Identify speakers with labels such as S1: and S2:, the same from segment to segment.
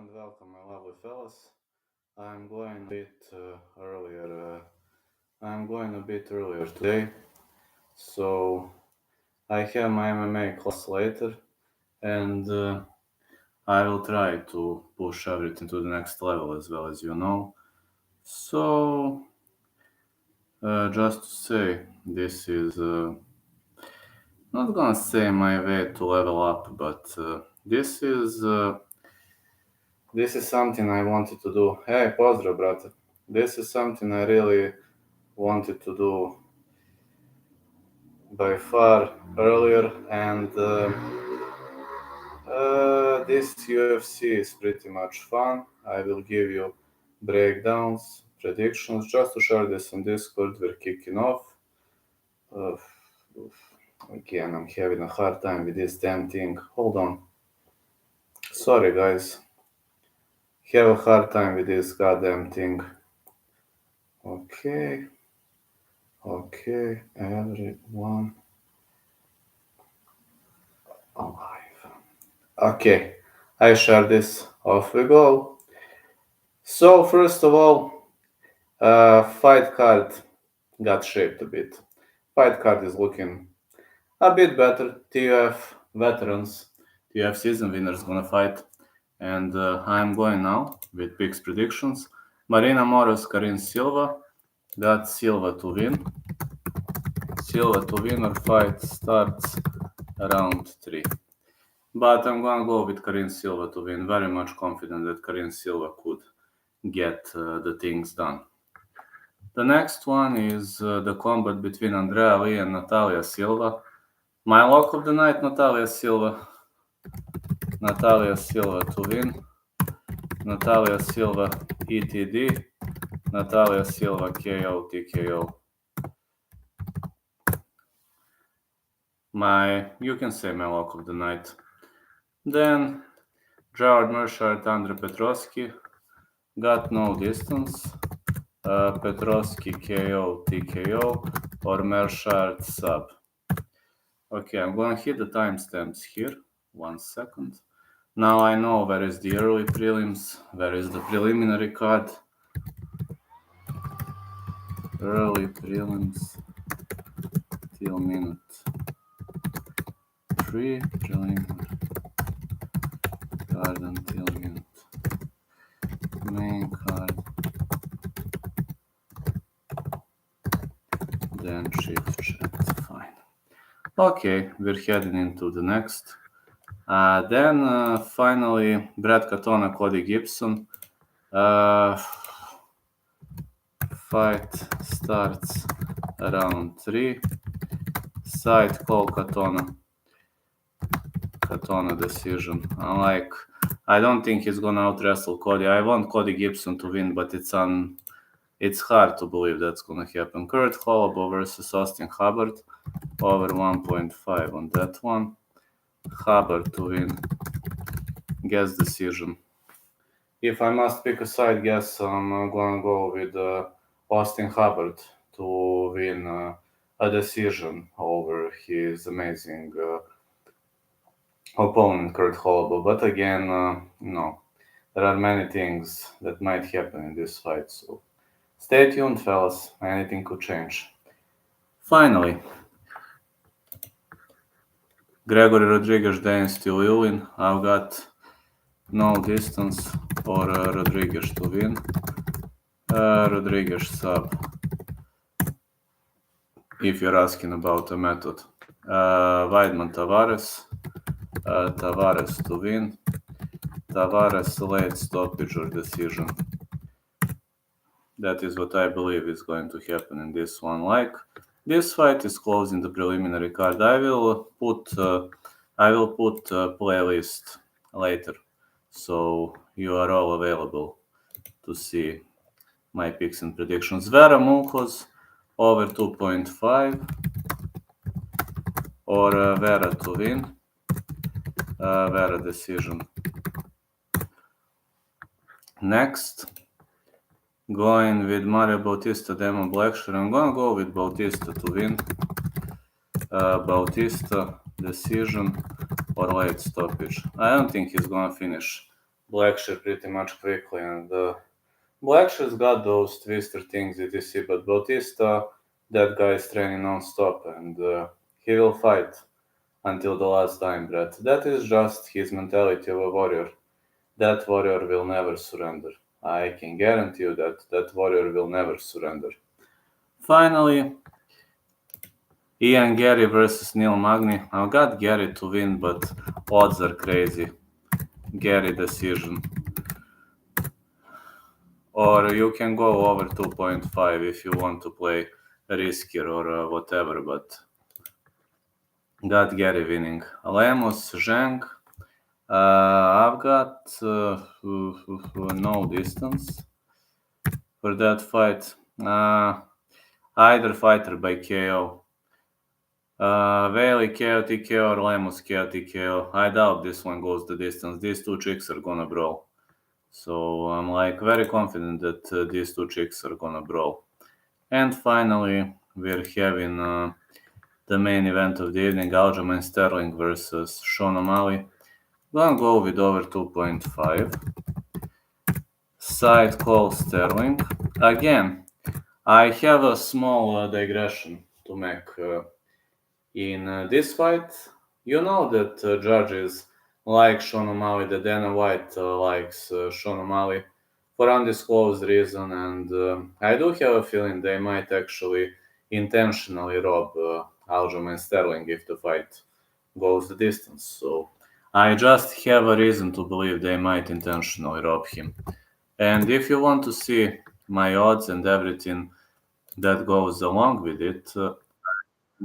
S1: and welcome, my lovely fellas. I'm going a bit earlier. I'm going a bit earlier today, so I have my MMA class later, and I will try to push everything to the next level as well as you know. So, just to say, this is not gonna say my way to level up, but this is something I wanted to do. Hey, pozdrav, brate. This is something I really wanted to do by far earlier, and this UFC is pretty much fun. I will give you breakdowns, predictions, just to share this on Discord. We're kicking off. Uh, Again, I'm having a hard time with this damn thing. Hold on. Sorry, guys. Have a hard time with this goddamn thing. Okay, everyone alive. Okay, I share this. Off we go. So first of all, fight card got shaped a bit. Fight card is looking a bit better. TUF veterans, TUF season winners gonna fight, and I'm going now with picks predictions. Marina Moros, Karin Silva. Got Silva to win. Silva to win or fight starts round 3. But I'm gonna go with Karin Silva to win. Very much confident that Karin Silva could get the things done. The next one is the combat between Andrea Lee and Natalia Silva. My lock of the night, Natalia Silva. Natalia Silva to win. Natalia Silva ETD. Natalia Silva KO TKO. You can say my lock of the night. Then Gerard Mershard, Andre Petrovsky. Got no distance. Petrovsky KO TKO or Mershard sub. Okay, I'm gonna hit the timestamps here. 1 second. Now I know where is the early prelims, where is the preliminary card. Early prelims till minute 3, preliminary card until minute. Main card. Then Chit Chat, fine. Okay, we're heading into the next. Then finally, Brad Katona, Cody Gibson. Fight starts around 3. Side call Katona. Katona decision. I don't think he's gonna out wrestle Cody. I want Cody Gibson to win, but it's hard to believe that's gonna happen. Kurt Holloway versus Austin Hubbard. Over 1.5 on that one. Hubbard to win. Guess decision. If I must pick a side guess, I'm gonna go with Austin Hubbard to win a decision over his amazing opponent Kurt Holloway. But again, no, there are many things that might happen in this fight. So stay tuned, fellas. Anything could change. Finally, Gregory Rodriguez, Dane Steele. I've got no distance or Rodriguez to win. Rodriguez sub. If you're asking about a method. Weidman Tavares. Tavares to win. Tavares late stoppage or decision. That is what I believe is going to happen in this one. Like, this fight is closing the preliminary card. I will put playlist later, so you are all available to see my picks and predictions. Vera Munoz over 2.5 or Vera to win. Vera decision. Next, going with Mario Bautista, Damon Blackshear. I'm gonna go with Bautista to win. Bautista decision or late stoppage. I don't think he's gonna finish Blackshear pretty much quickly, and Blackshear's got those twister things etc. But Bautista, that guy is training non-stop, and he will fight until the last dying breath. That is just his mentality of a warrior. That warrior will never surrender. I can guarantee you that that warrior will never surrender. Finally, Ian Gary versus Neil Magny. I've got Gary to win, but odds are crazy. Gary decision. Or you can go over 2.5 if you want to play riskier or whatever, but got Gary winning. Lemos, Zhang. I've got no distance for that fight. Either fighter by KO. Whaley KO, TKO, or Lemos KO, TKO. I doubt this one goes the distance. These two chicks are gonna brawl. So I'm like very confident that these two chicks are gonna brawl. And finally, we're having the main event of the evening, Aljamain Sterling versus Sean O'Malley. Gonna go with over 2.5. Side call Sterling. Again, I have a small digression to make. In this fight, you know that judges like Sean O'Malley, that Dana White likes Sean O'Malley for undisclosed reason, and I do have a feeling they might actually intentionally rob Aljamain Sterling if the fight goes the distance. So I just have a reason to believe they might intentionally rob him. And if you want to see my odds and everything that goes along with it,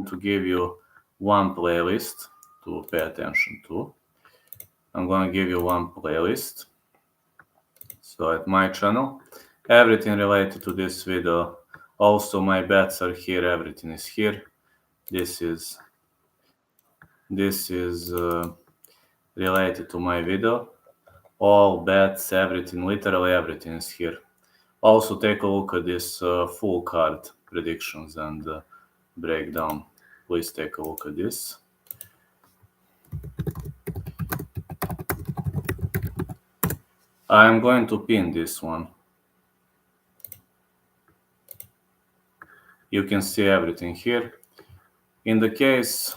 S1: to give you one playlist to pay attention to. I'm going to give you one playlist. So at my channel, everything related to this video. Also my bets are here, everything is here. This is related to my video. All bets, everything, literally everything is here. Also take a look at this full card predictions and breakdown. Please take a look at this. I'm going to pin this one. You can see everything here. In the case,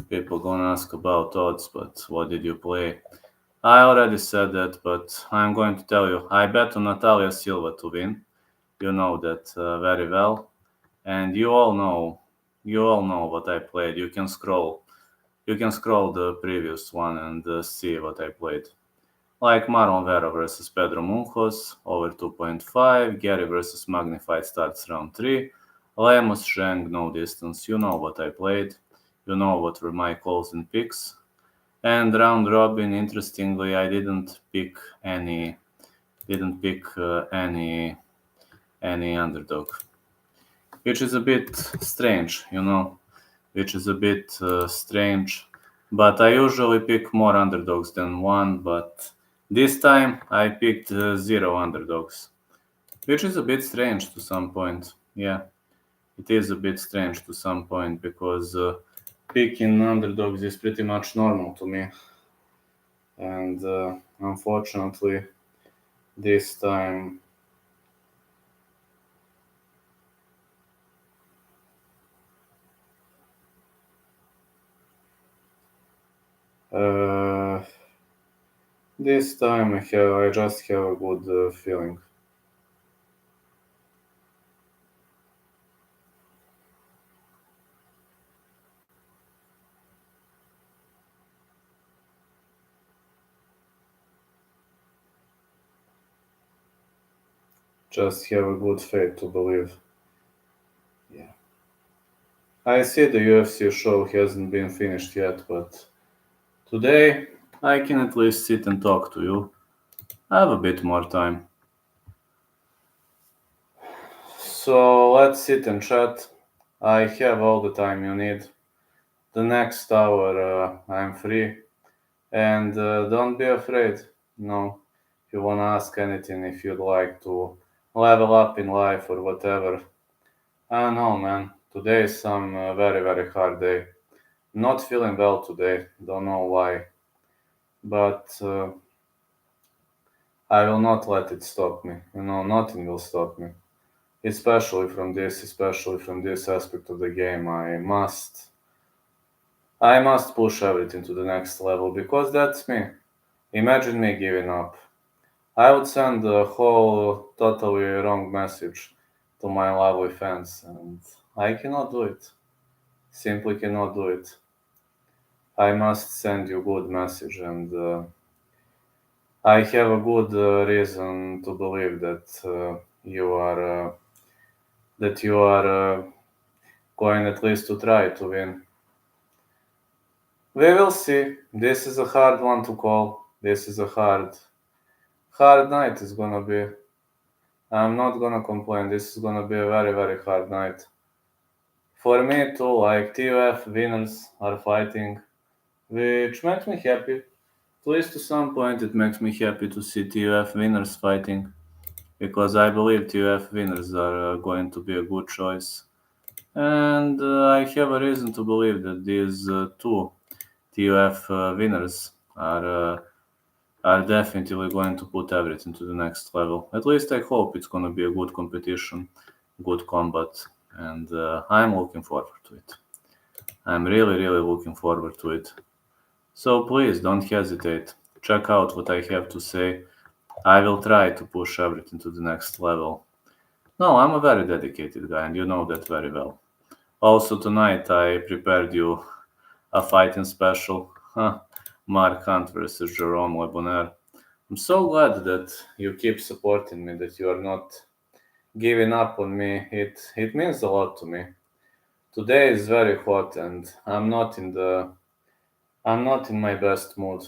S1: people gonna ask about odds, but what did you play? I already said that, but I'm going to tell you. I bet on Natalia Silva to win. You know that very well, and you all know what I played. You can scroll the previous one and see what I played. Like Marlon Vera versus Pedro Munhoz, over 2.5. Gary versus Magnified starts round 3. Lemos, Zhang, no distance. You know what I played. You know what were my calls and picks. And round robin, interestingly, I didn't pick any underdog, which is a bit strange, strange. But I usually pick more underdogs than one, but this time I picked 0 underdogs, which is a bit strange to some point. Yeah, it is a bit strange to some point because picking underdogs is pretty much normal to me. And unfortunately, this time I just have a good feeling. Just have a good faith to believe. Yeah. I see the UFC show hasn't been finished yet, but today I can at least sit and talk to you. I have a bit more time. So let's sit and chat. I have all the time you need. The next hour I'm free. And don't be afraid. No, if you want to ask anything, if you'd like to level up in life or whatever. I don't know, man. Today is some very, very hard day. Not feeling well today. Don't know why. but I will not let it stop me. Nothing will stop me. Especially from this aspect of the game, I must push everything to the next level because that's me. Imagine me giving up. I would send a whole totally wrong message to my lovely fans, and I cannot do it. Simply cannot do it. I must send you good message, and I have a good reason to believe that you are going at least to try to win. We will see. This is a hard one to call. This is a hard night. Is gonna be. I'm not gonna complain. This is gonna be a very very hard night. For me too, like TUF winners are fighting, which makes me happy. At least to some point, it makes me happy to see TUF winners fighting because I believe TUF winners are going to be a good choice, and I have a reason to believe that these two TUF winners are definitely going to put everything to the next level. At least I hope it's going to be a good competition, good combat, and I'm looking forward to it. I'm really, really looking forward to it. So please don't hesitate. Check out what I have to say. I will try to push everything to the next level. No, I'm a very dedicated guy, and you know that very well. Also, tonight I prepared you a fighting special. Huh. Mark Hunt versus Jerome Lebonaire. I'm so glad that you keep supporting me, that you are not giving up on me. It means a lot to me. Today is very hot, and I'm not in my best mood.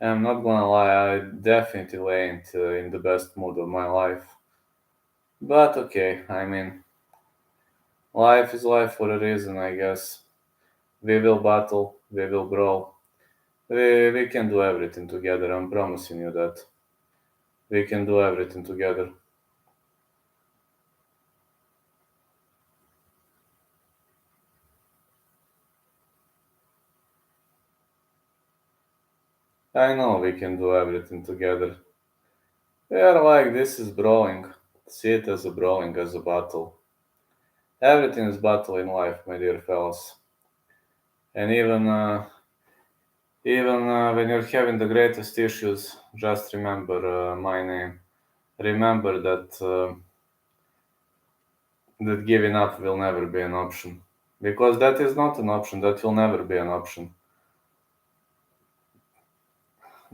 S1: I'm not gonna lie, I definitely ain't in the best mood of my life. But okay, I mean, life is life for a reason, I guess. We will battle, we will brawl. We can do everything together, I'm promising you that. We can do everything together. I know we can do everything together. We are like, this is brawling. See it as a brawling, as a battle. Everything is battle in life, my dear fellas. And even when you're having the greatest issues, just remember my name. Remember that giving up will never be an option. Because that is not an option, that will never be an option.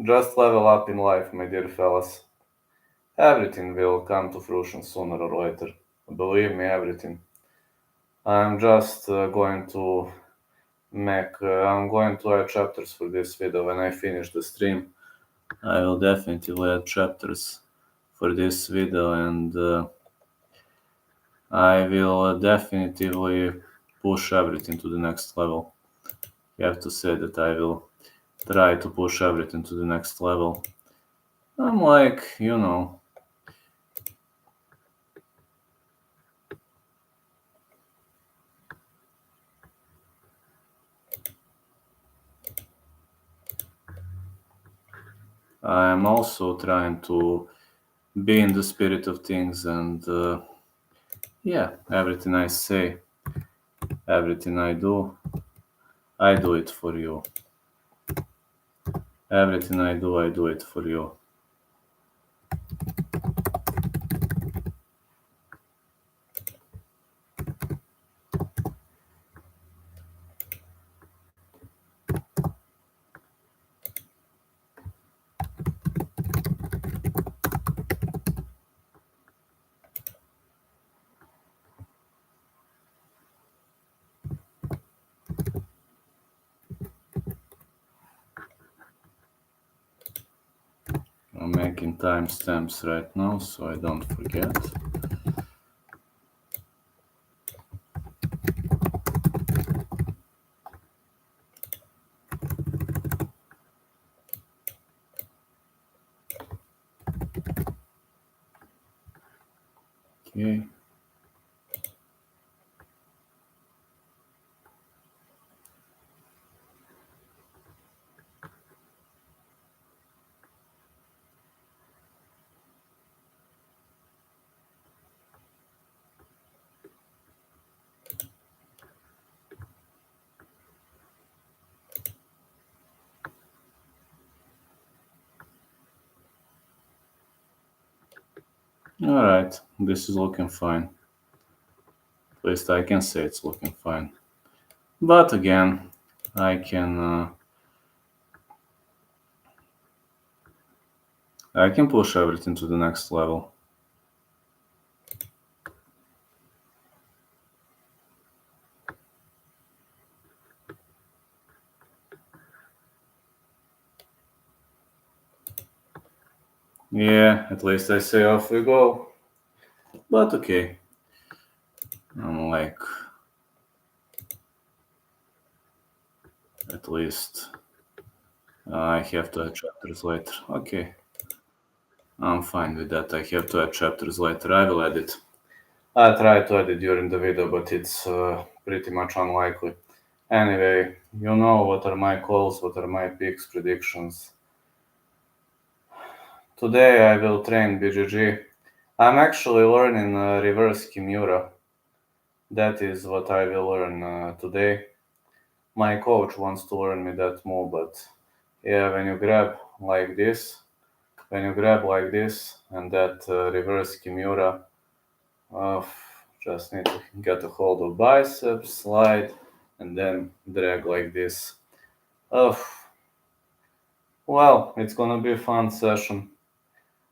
S1: Just level up in life, my dear fellas. Everything will come to fruition sooner or later. Believe me, everything. I'm just going to I'm going to add chapters for this video when I finish the stream. I will definitely add chapters for this video, and I will definitely push everything to the next level. You have to say that I will try to push everything to the next level. I'm like, I'm also trying to be in the spirit of things, and yeah, everything I say, everything I do it for you. Everything I do it for you. I'm making timestamps right now so I don't forget. Okay. Alright, this is looking fine. At least I can say it's looking fine. But again, I can push everything to the next level. Yeah, at least I say off we go. But okay. I'm like, at least I have to add chapters later. Okay, I'm fine with that. I have to add chapters later. I will add it. I tried to add it during the video, but it's pretty much unlikely. Anyway, you know what are my calls, what are my picks, predictions. Today I will train BJJ. I'm actually learning reverse Kimura. That is what I will learn today. My coach wants to learn me that move, but yeah, when you grab like this, and that reverse Kimura, uh, just need to get a hold of biceps, slide, and then drag like this. Uh, well, it's gonna be a fun session.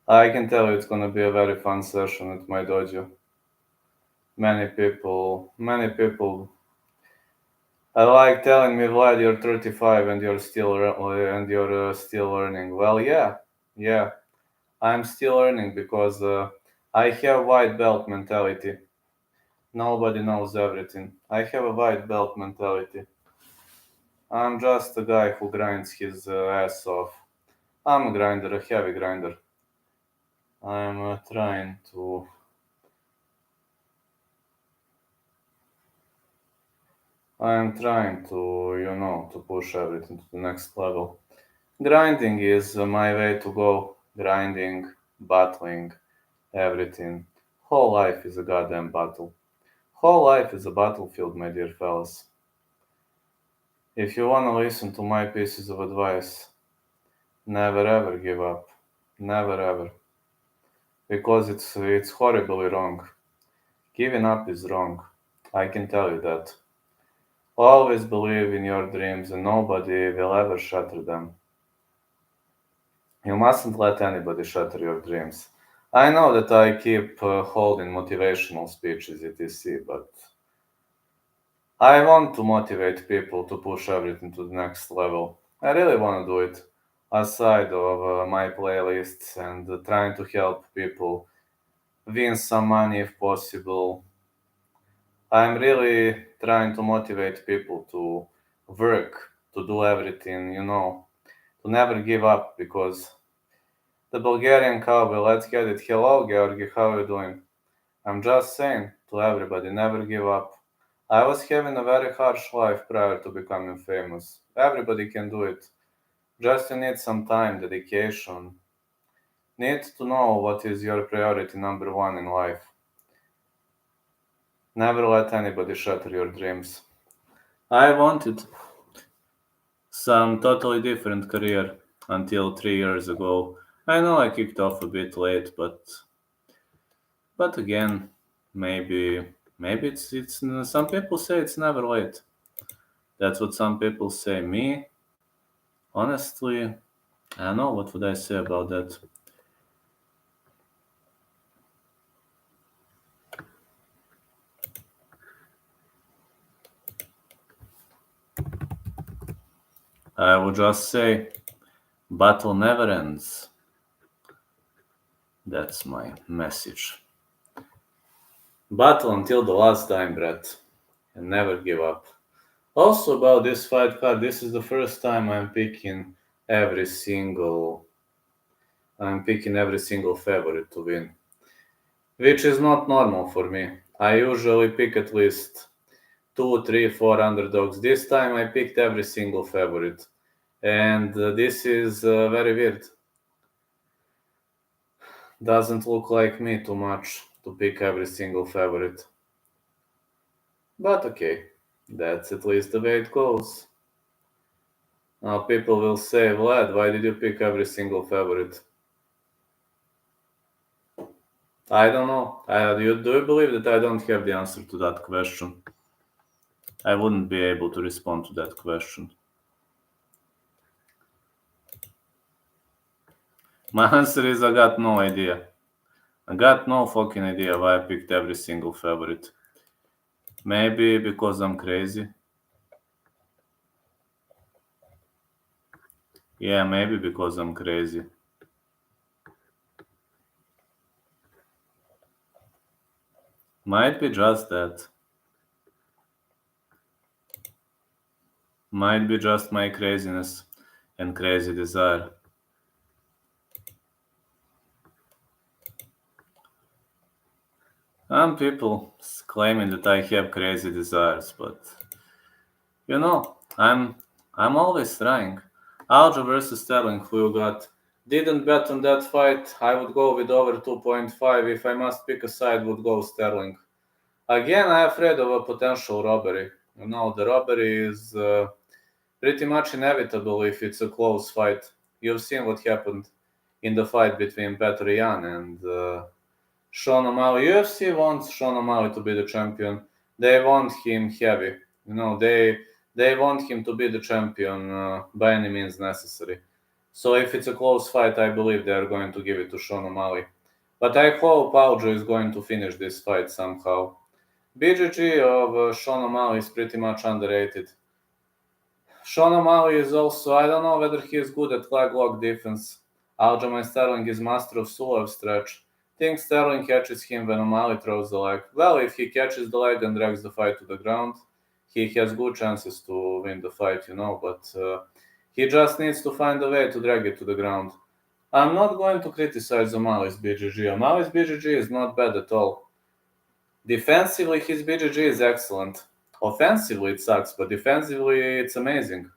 S1: I can tell you it's gonna be a very fun session at my dojo. Many people I like telling me, Vlad, you're 35 and you're still learning. Well, yeah, I'm still learning because I have white belt mentality. Nobody knows everything. I have a white belt mentality. I'm just a guy who grinds his ass off. I'm a grinder, a heavy grinder. I'm trying to. I'm trying to, to push everything to the next level. Grinding is my way to go. Grinding, battling, everything. Whole life is a goddamn battle. Whole life is a battlefield, my dear fellas. If you wanna listen to my pieces of advice, never ever give up. Never ever. Because it's horribly wrong. Giving up is wrong. I can tell you that. Always believe in your dreams and nobody will ever shatter them. You mustn't let anybody shatter your dreams. I know that I keep holding motivational speeches, etc., but I want to motivate people to push everything to the next level. I really want to do it aside of my playlists and trying to help people win some money if possible. I'm really trying to motivate people to work, to do everything, to never give up because the Bulgarian cowboy, let's get it. Hello, Georgi, how are you doing? I'm just saying to everybody, never give up. I was having a very harsh life prior to becoming famous. Everybody can do it. Just you need some time, dedication. Need to know what is your priority number one in life. Never let anybody shatter your dreams. I wanted some totally different career until 3 years ago. I know I kicked off a bit late, but again, maybe it's some people say it's never late. That's what some people say. Me, honestly, I don't know what would I say about that. I would just say battle never ends. That's my message. Battle until the last dying breath and never give up. Also about this fight card, this is the first time every single I'm picking every single favorite to win, which is not normal for me. I usually pick at least two, three, four underdogs. This time I picked every single favorite, and this is very weird. Doesn't look like me too much to pick every single favorite. But okay, that's at least the way it goes. Now people will say, Vlad, why did you pick every single favorite? I don't know. Do you believe that I don't have the answer to that question? I wouldn't be able to respond to that question. My answer is I got no idea. I got no fucking idea why I picked every single favorite. Maybe because I'm crazy. Yeah, maybe because I'm crazy. Might be just that. Might be just my craziness and crazy desire. Some people claiming that I have crazy desires, but you know, I'm always trying. Aljo versus Sterling, who you got? Didn't bet on that fight. I would go with over 2.5. If I must pick a side, would go Sterling. Again, I'm afraid of a potential robbery. The robbery is pretty much inevitable if it's a close fight. You've seen what happened in the fight between Petr Yan and Sean O'Malley. UFC wants Sean O'Malley to be the champion. They want him heavy. They want him to be the champion by any means necessary. So if it's a close fight, I believe they are going to give it to Sean O'Malley. But I hope Aljo is going to finish this fight somehow. BJJ of Sean O'Malley is pretty much underrated. Sean O'Malley is also, I don't know whether he is good at leg lock defense. Aljamain Sterling is master of Sulev stretch. Think Sterling catches him when O'Malley throws the leg. Well, if he catches the leg and drags the fight to the ground, he has good chances to win the fight, but he just needs to find a way to drag it to the ground. I'm not going to criticize O'Malley's BJJ. O'Malley's BJJ is not bad at all. Defensively, his BJJ is excellent. Offensively, it sucks, but defensively, it's amazing.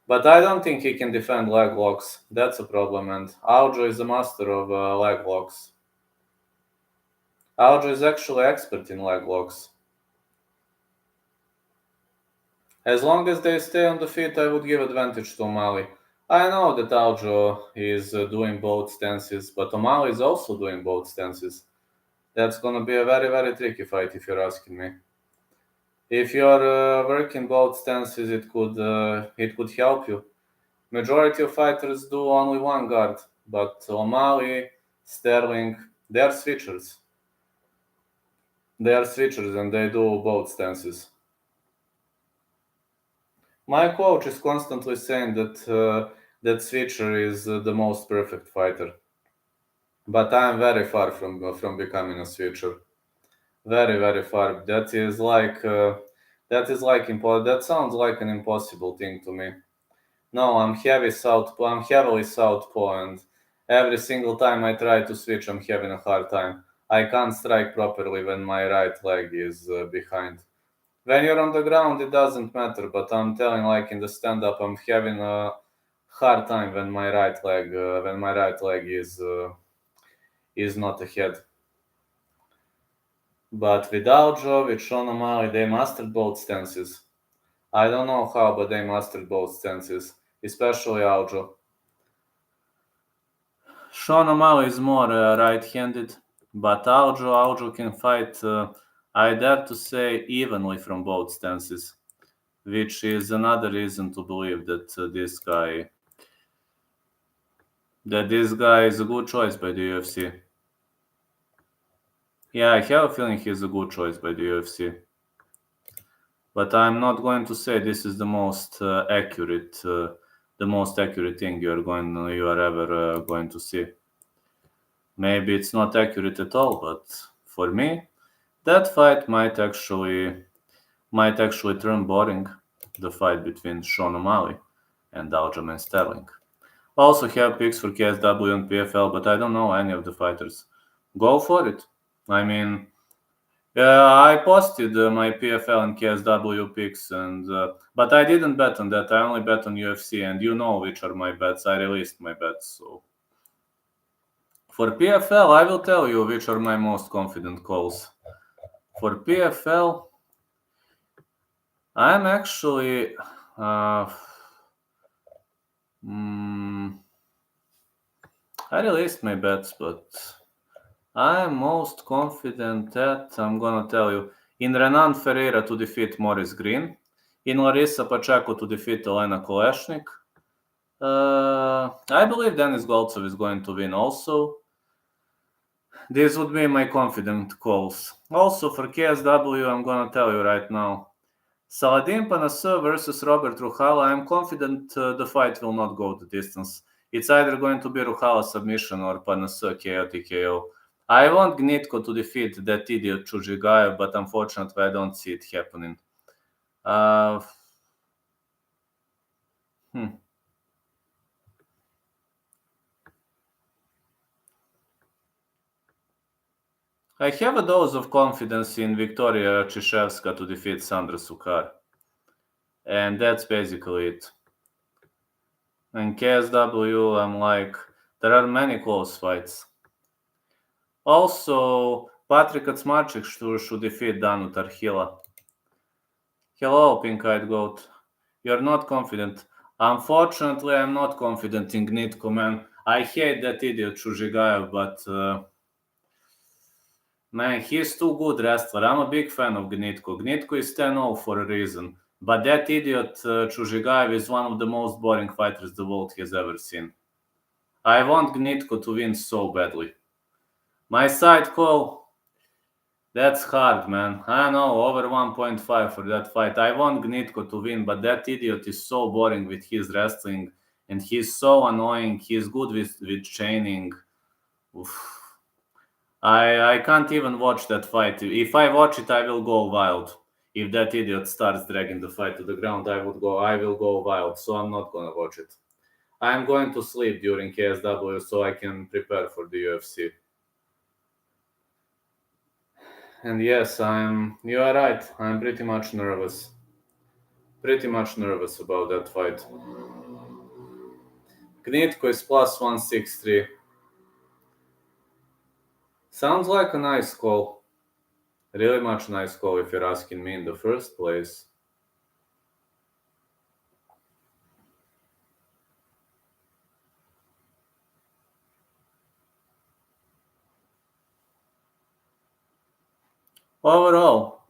S1: But I don't think he can defend leg locks. That's a problem, and Aljo is a master of leg locks. Aljo is actually expert in leg locks. As long as they stay on the feet, I would give advantage to O'Malley. I know that Aljo is doing both stances, but O'Malley is also doing both stances. That's gonna be a very, very tricky fight if you're asking me. If you're working both stances, it could help you. Majority of fighters do only one guard, but O'Malley, Sterling, they are switchers. They are switchers and they do both stances. My coach is constantly saying that switcher is the most perfect fighter, but I am very far from becoming a switcher. Very, very far. That sounds like an impossible thing to me. No, I'm heavy southpaw. I'm heavily southpaw, and every single time I try to switch, I'm having a hard time. I can't strike properly when my right leg is behind. When you're on the ground, it doesn't matter. But I'm telling, like in the stand-up, I'm having a hard time when my right leg is not ahead. But with Aljo, with Sean O'Malley, they mastered both stances. I don't know how, but they mastered both stances, especially Aljo. Sean O'Malley is more right-handed, but Aljo can fight, I dare to say, evenly from both stances, which is another reason to believe that this guy is a good choice by the UFC. Yeah, I have a feeling he's a good choice by the UFC. But I'm not going to say this is the most accurate thing you are ever going to see. Maybe it's not accurate at all, but for me, that fight might actually turn boring. The fight between Sean O'Malley and Aljamain Sterling. Also have picks for KSW and PFL, but I don't know any of the fighters. Go for it. I mean, I posted my PFL and KSW picks, but I didn't bet on that. I only bet on UFC, and you know which are my bets. I released my bets. So for PFL, I will tell you which are my most confident calls. For PFL, I'm actually. I released my bets, but I'm most confident that, I'm gonna tell you, in Renan Ferreira to defeat Maurice Green, in Larissa Pacheco to defeat Elena Koleshnik. I believe Denis Goltsov is going to win also. These would be my confident calls. Also for KSW, I'm gonna tell you right now. Saladin Panasur versus Robert Ruhala. I'm confident the fight will not go the distance. It's either going to be Ruhala submission or Panasur KO TKO. I want Gnitko to defeat that idiot Chujigayev, but unfortunately I don't see it happening. Uh, hmm. I have a dose of confidence in Victoria Chishevska to defeat Sandra Sukar. And that's basically it. In KSW, I'm like, there are many close fights. Also, Patrick Kaczmarczyk should defeat Danu Tarhila. Hello, Pink-Eyed Goat. You're not confident. Unfortunately, I'm not confident in Gnitko, man. I hate that idiot Chujigayev, but man, he's too good wrestler. I'm a big fan of Gnitko. Gnitko is 10-0 for a reason. But that idiot Chujigayev is one of the most boring fighters the world has ever seen. I want Gnitko to win so badly. My side call, that's hard, man. I know, over 1.5 for that fight. I want Gnitko to win, but that idiot is so boring with his wrestling, and he's so annoying. He's good with chaining. Oof. I can't even watch that fight. If I watch it, I will go wild. If that idiot starts dragging the fight to the ground, I will go wild. So I'm not gonna watch it. I'm going to sleep during KSW so I can prepare for the UFC. And yes, you are right. I'm pretty much nervous. Pretty much nervous about that fight. Gnitko is plus 163. Sounds like a nice call. Really much nice call if you're asking me in the first place. Overall,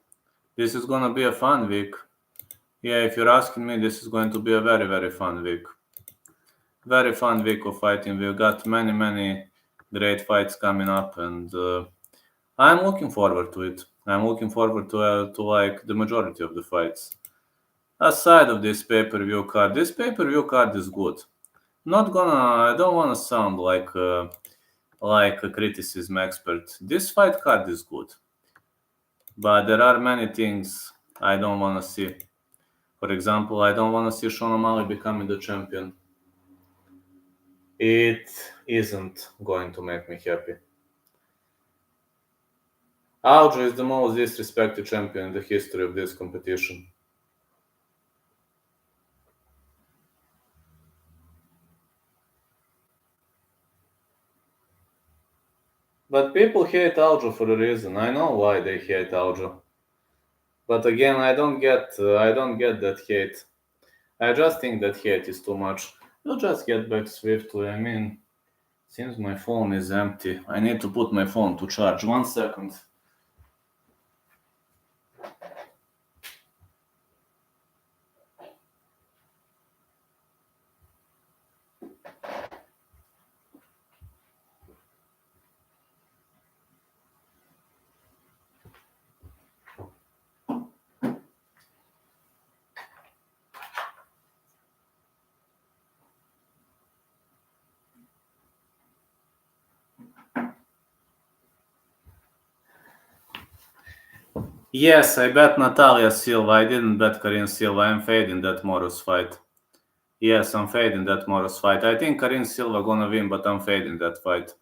S1: this is gonna be a fun week. Yeah, if you're asking me, this is going to be a very, very fun week. Very fun week of fighting. We've got many, many great fights coming up, and I'm looking forward to it. I'm looking forward to like the majority of the fights. Aside of this pay-per-view card, this pay-per-view card is good. I don't wanna sound like a criticism expert. This fight card is good, but there are many things I don't wanna see. For example, I don't wanna see Sean O'Malley becoming the champion. It isn't going to make me happy. Aljo is the most disrespected champion in the history of this competition. But people hate Aljo for a reason. I know why they hate Aljo. But again, I don't get that hate. I just think that hate is too much. We'll just get back swiftly. I mean, seems my phone is empty. I need to put my phone to charge. 1 second. Yes, I bet Natalia Silva. I didn't bet Karin Silva. I'm fading that Moros fight. Yes, I'm fading that Moros fight. I think Karin Silva gonna win, but I'm fading that fight.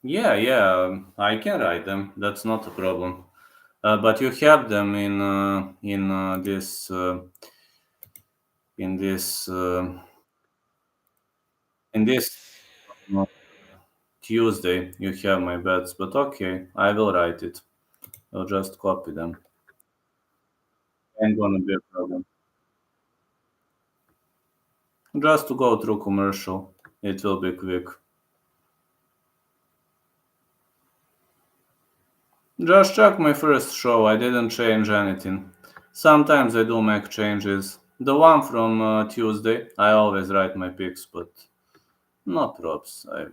S1: Yeah, I can write them. That's not a problem. But you have them in this In this Tuesday, you have my bets, but okay, I will write it. I'll just copy them. Ain't gonna be a problem. Just to go through commercial, it will be quick. Just check my first show, I didn't change anything. Sometimes I do make changes. The one from Tuesday, I always write my picks, but no props. I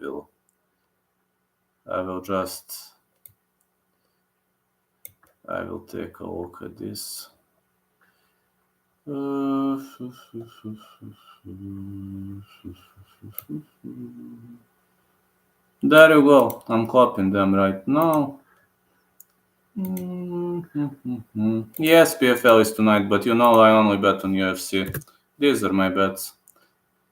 S1: will take a look at this. There you go. I'm copying them right now. Yes, PFL is tonight, but you know I only bet on UFC. These are my bets.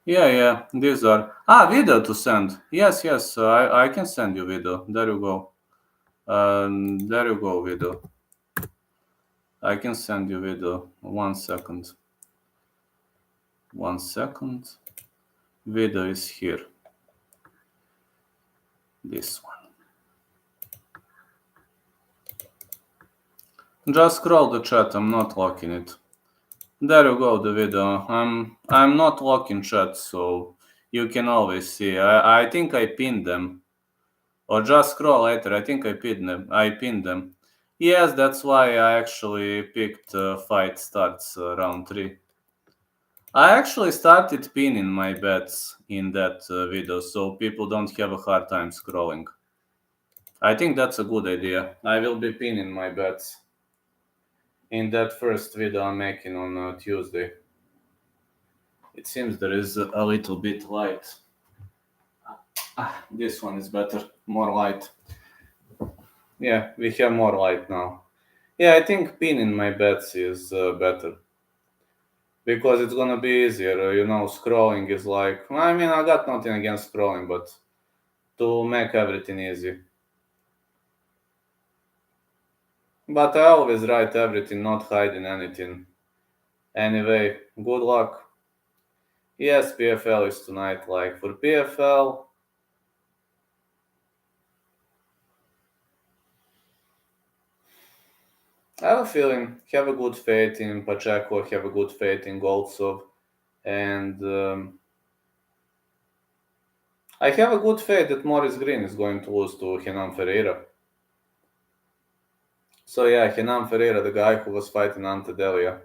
S1: Yeah, these are. Video to send. Yes, I can send you video. There you go. There you go, video. I can send you video. 1 second. 1 second. Video is here. This one. Just scroll the chat. I'm not locking it. There you go, the video. I'm not locking chat, so you can always see. I think I pinned them. Or just scroll later. I think I pinned them. Yes, that's why I actually picked fight starts round 3. I actually started pinning my bets in that video, so people don't have a hard time scrolling. I think that's a good idea. I will be pinning my bets in that first video I'm making on Tuesday. It seems there is a little bit light. This one is better, more light. Yeah, we have more light now. Yeah, I think pinning my bets is better. Because it's gonna be easier, scrolling is like, I mean, I got nothing against scrolling, but to make everything easy. But I always write everything, not hiding anything. Anyway, good luck. Yes, PFL is tonight. Like for PFL, I have a feeling, have a good faith in Pacheco, have a good faith in Goltsov, and I have a good faith that Morris Green is going to lose to Renan Ferreira. So yeah, Renan Ferreira, the guy who was fighting Ante Delia.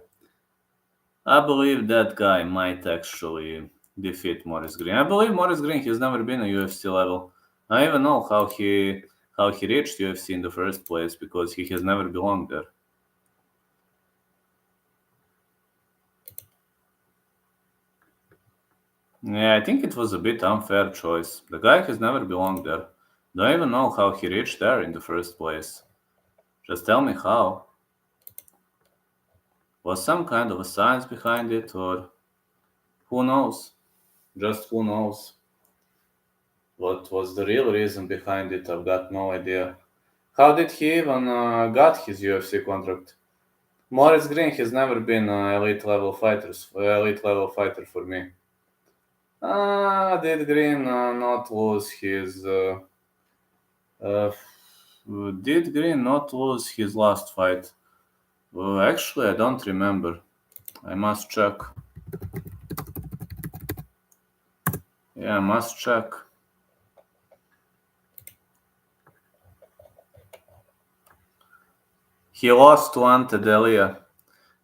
S1: I believe that guy might actually defeat Morris Green. I believe Morris Green has never been a UFC level. I don't even know how he reached UFC in the first place because he has never belonged there. Yeah, I think it was a bit unfair choice. The guy has never belonged there. Don't even know how he reached there in the first place. Just tell me how. Was some kind of a science behind it, or who knows? Just who knows? What was the real reason behind it? I've got no idea. How did he even got his UFC contract? Morris Green has never been an elite level fighter for me. Did Green not lose his? Did Green not lose his last fight? Actually, I don't remember. I must check. Yeah, I must check. He lost to Ante Delia.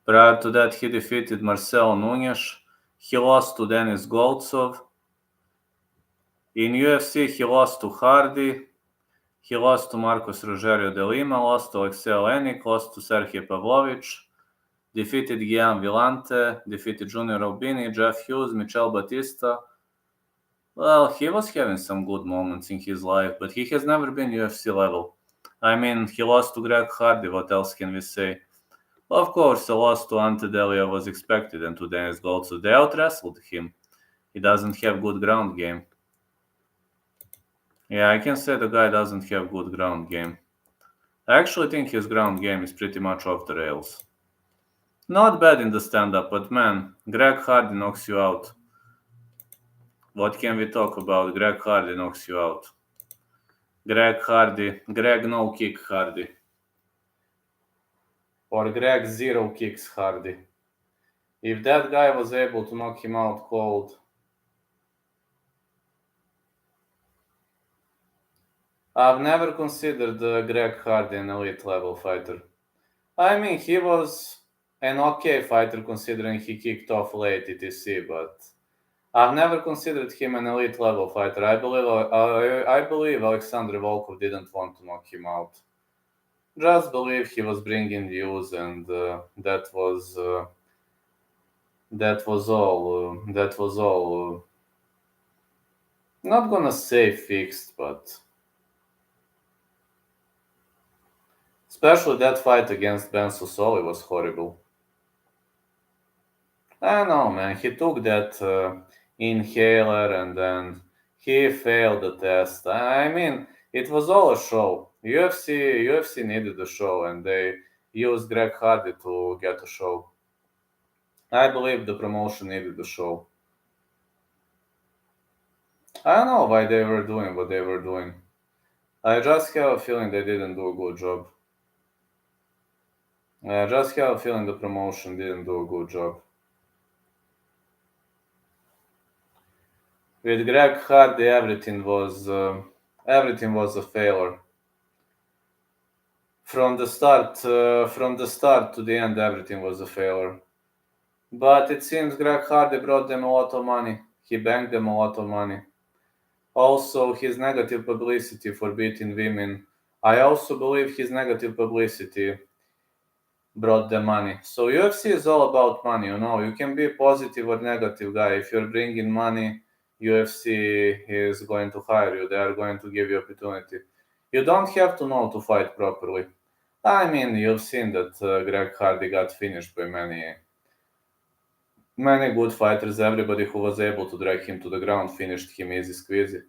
S1: Prior to that, he defeated Marcelo Nunes. He lost to Denis Goltsov. In UFC, he lost to Hardy. He lost to Marcos Rogerio de Lima, lost to Alexei Olenik, lost to Sergey Pavlovich, defeated Guillaume Villante, defeated Junior Albini, Jeff Hughes, Michel Batista. Well, he was having some good moments in his life, but he has never been UFC level. I mean, he lost to Greg Hardy, what else can we say? Of course, a loss to Ante Delia was expected, and to Denis Goltsov, they out-wrestled him. He doesn't have good ground game. Yeah, I can say the guy doesn't have good ground game. I actually think his ground game is pretty much off the rails. Not bad in the stand-up, but man, Greg Hardy knocks you out. What can we talk about? Greg Hardy knocks you out. Greg no kick Hardy. Or Greg zero kicks Hardy. If that guy was able to knock him out cold, I've never considered Greg Hardy an elite level fighter. I mean, he was an okay fighter considering he kicked off late etc. But I've never considered him an elite level fighter. I believe Alexander Volkov didn't want to knock him out. Just believe he was bringing views, and that was all. That was all. Not gonna say fixed, but especially that fight against Ben Susoli was horrible. I know, man. He took that inhaler and then he failed the test. I mean, it was all a show. UFC needed a show, and they used Greg Hardy to get a show. I believe the promotion needed a show. I don't know why they were doing what they were doing. I just have a feeling they didn't do a good job. I just have a feeling the promotion didn't do a good job. With Greg Hardy, everything was a failure. From the start to the end, everything was a failure. But it seems Greg Hardy brought them a lot of money. He banked them a lot of money. Also, his negative publicity for beating women. I also believe his negative publicity brought them money. So UFC is all about money, you know. You can be a positive or negative guy. If you're bringing money, UFC is going to hire you. They are going to give you opportunity. You don't have to know to fight properly. I mean, you've seen that Greg Hardy got finished by many good fighters. Everybody who was able to drag him to the ground finished him easy squeezy.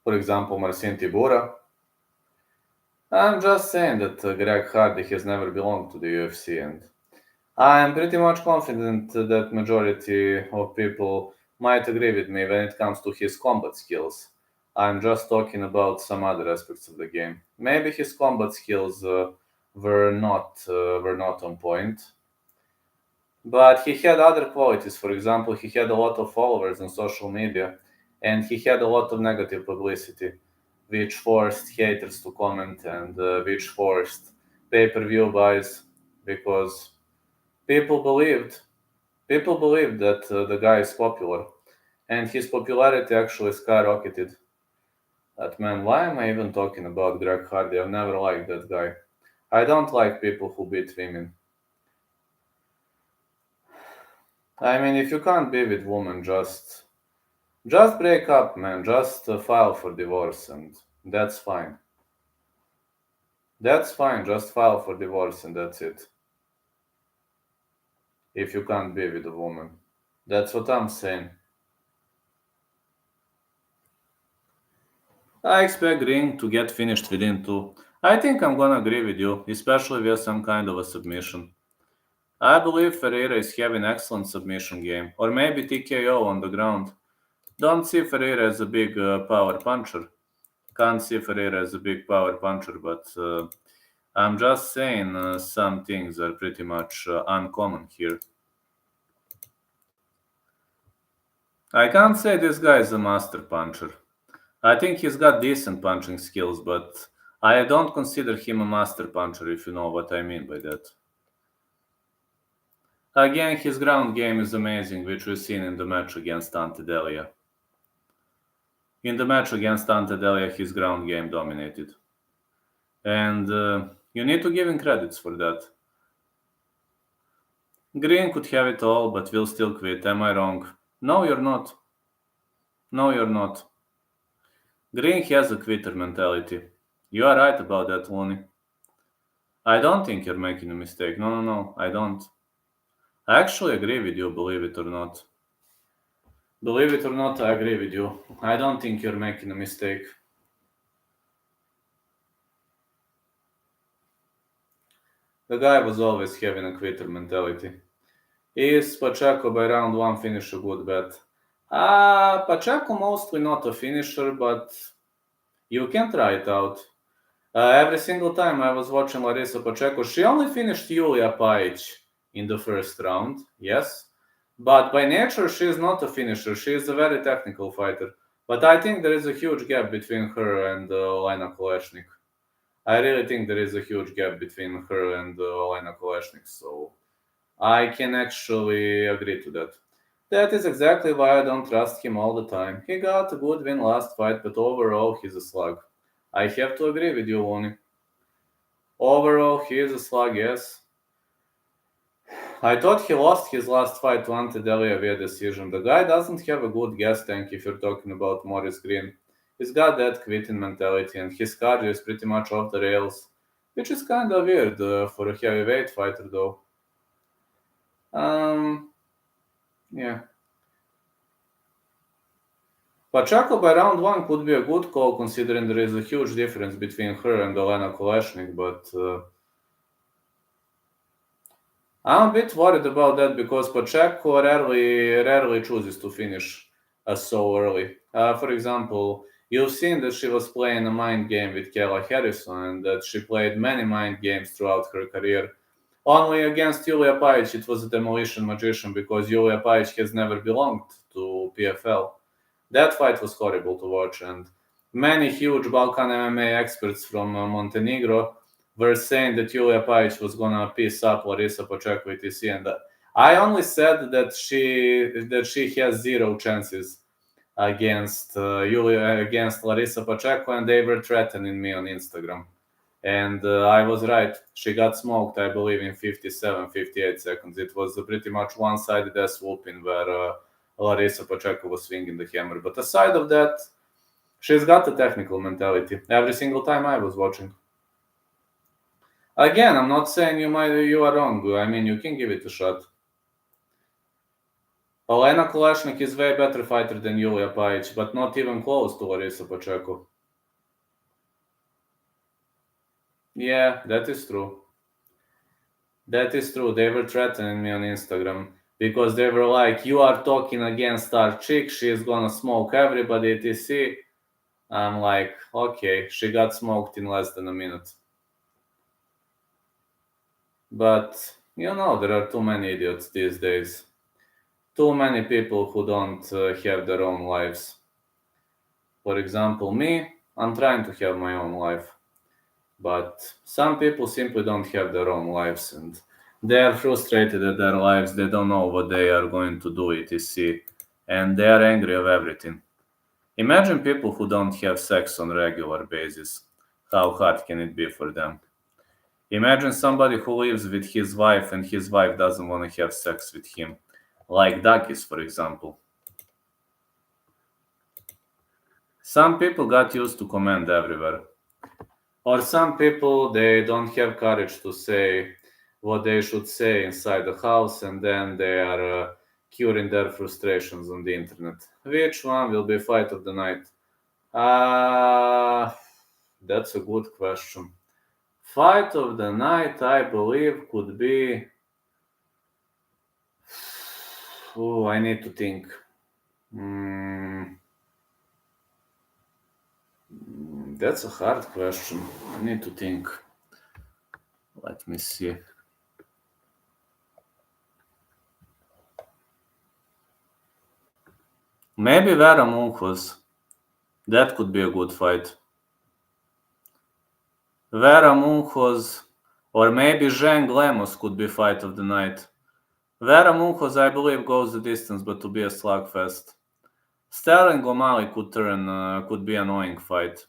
S1: For example, Marcin Tibura. I'm just saying that Greg Hardy has never belonged to the UFC, and I am pretty much confident that majority of people might agree with me when it comes to his combat skills. I'm just talking about some other aspects of the game. Maybe his combat skills were not on point, but he had other qualities. For example, he had a lot of followers on social media, and he had a lot of negative publicity, which forced haters to comment and which forced pay-per-view buys because people believed people believed that the guy is popular, and his popularity actually skyrocketed. But man, why am I even talking about Greg Hardy? I've never liked that guy. I don't like people who beat women. I mean, if you can't be with women, just break up, man. Just file for divorce, and that's fine. That's fine. Just file for divorce, and that's it. If you can't be with a woman, that's what I'm saying. I expect Ring to get finished within two. I think I'm gonna agree with you, especially with some kind of a submission. I believe Ferreira is having excellent submission game, or maybe TKO on the ground. Don't see Ferreira as a big power puncher. Can't see Ferreira as a big power puncher, but I'm just saying some things are pretty much uncommon here. I can't say this guy is a master puncher. I think he's got decent punching skills, but I don't consider him a master puncher, if you know what I mean by that. Again, his ground game is amazing, which we've seen in the match against Ante Delia. In the match against Ante Delia, his ground game dominated. And you need to give him credits for that. Green could have it all, but will still quit. Am I wrong? No, you're not. No, you're not. Green has a quitter mentality. You are right about that, Looney. I don't think you're making a mistake. No, I don't. I actually agree with you, believe it or not. Believe it or not, I agree with you. I don't think you're making a mistake. The guy was always having a quitter mentality. Is Pacheco by round one finish a good bet? Pacheco mostly not a finisher, but you can try it out. Every single time I was watching Larissa Pacheco, she only finished Yulia Pajic in the first round, yes. But by nature, she is not a finisher. She is a very technical fighter. But I think there is a huge gap between her and Elena Kolesnik. I really think there is a huge gap between her and Elena Kolesnik. So I can actually agree to that. That is exactly why I don't trust him all the time. He got a good win last fight, but overall he's a slug. I have to agree with you, Lonnie. Overall, he is a slug, yes. I thought he lost his last fight to Ante Delija via decision. The guy doesn't have a good gas tank if you're talking about Maurice Green. He's got that quitting mentality and his cardio is pretty much off the rails, which is kind of weird for a heavyweight fighter though. Yeah. Pacheco by round 1 could be a good call considering there is a huge difference between her and Elena Kolesnik, but I'm a bit worried about that because Pacheco rarely chooses to finish so early. For example, you've seen that she was playing a mind game with Kayla Harrison and that she played many mind games throughout her career. Only against Yulia Pajic it was a demolition magician because Yulia Pajic has never belonged to PFL. That fight was horrible to watch, and many huge Balkan MMA experts from Montenegro were saying that Yulia Pajic was gonna piece up Larissa Pacheco etc. And I only said that she has zero chances against against Larissa Pacheco, and they were threatening me on Instagram. And I was right. She got smoked, I believe, in 57, 58 seconds. It was pretty much one-sided ass whooping where Larissa Pacheco was swinging the hammer. But aside of that, she's got a technical mentality. Every single time I was watching. Again, I'm not saying you are wrong. I mean, you can give it a shot. Elena Kolesnik is way better fighter than Yulia Pajic, but not even close to Larissa Pacheco. Yeah, that is true. That is true. They were threatening me on Instagram because they were like, "You are talking against our chick. She is gonna smoke everybody." etc. I'm like, okay, she got smoked in less than a minute. But there are too many idiots these days. Too many people who don't have their own lives. For example, me, I'm trying to have my own life. But some people simply don't have their own lives and they are frustrated at their lives. They don't know what they are going to do, etc. And they are angry of everything. Imagine people who don't have sex on a regular basis. How hard can it be for them? Imagine somebody who lives with his wife and his wife doesn't want to have sex with him. Like Dakis, for example. Some people got used to command everywhere. Or some people, they don't have courage to say what they should say inside the house and then they are curing their frustrations on the internet. Which one will be fight of the night? That's a good question. Fight of the night, I believe, could be... Oh, I need to think. That's a hard question. I need to think. Let me see. Maybe Vera Munchos. That could be a good fight. Vera Munchos or maybe Zhang Lemos could be fight of the night. Vera Munchos, I believe, goes the distance, but to be a slugfest. Sterling O'Malley could be an annoying fight.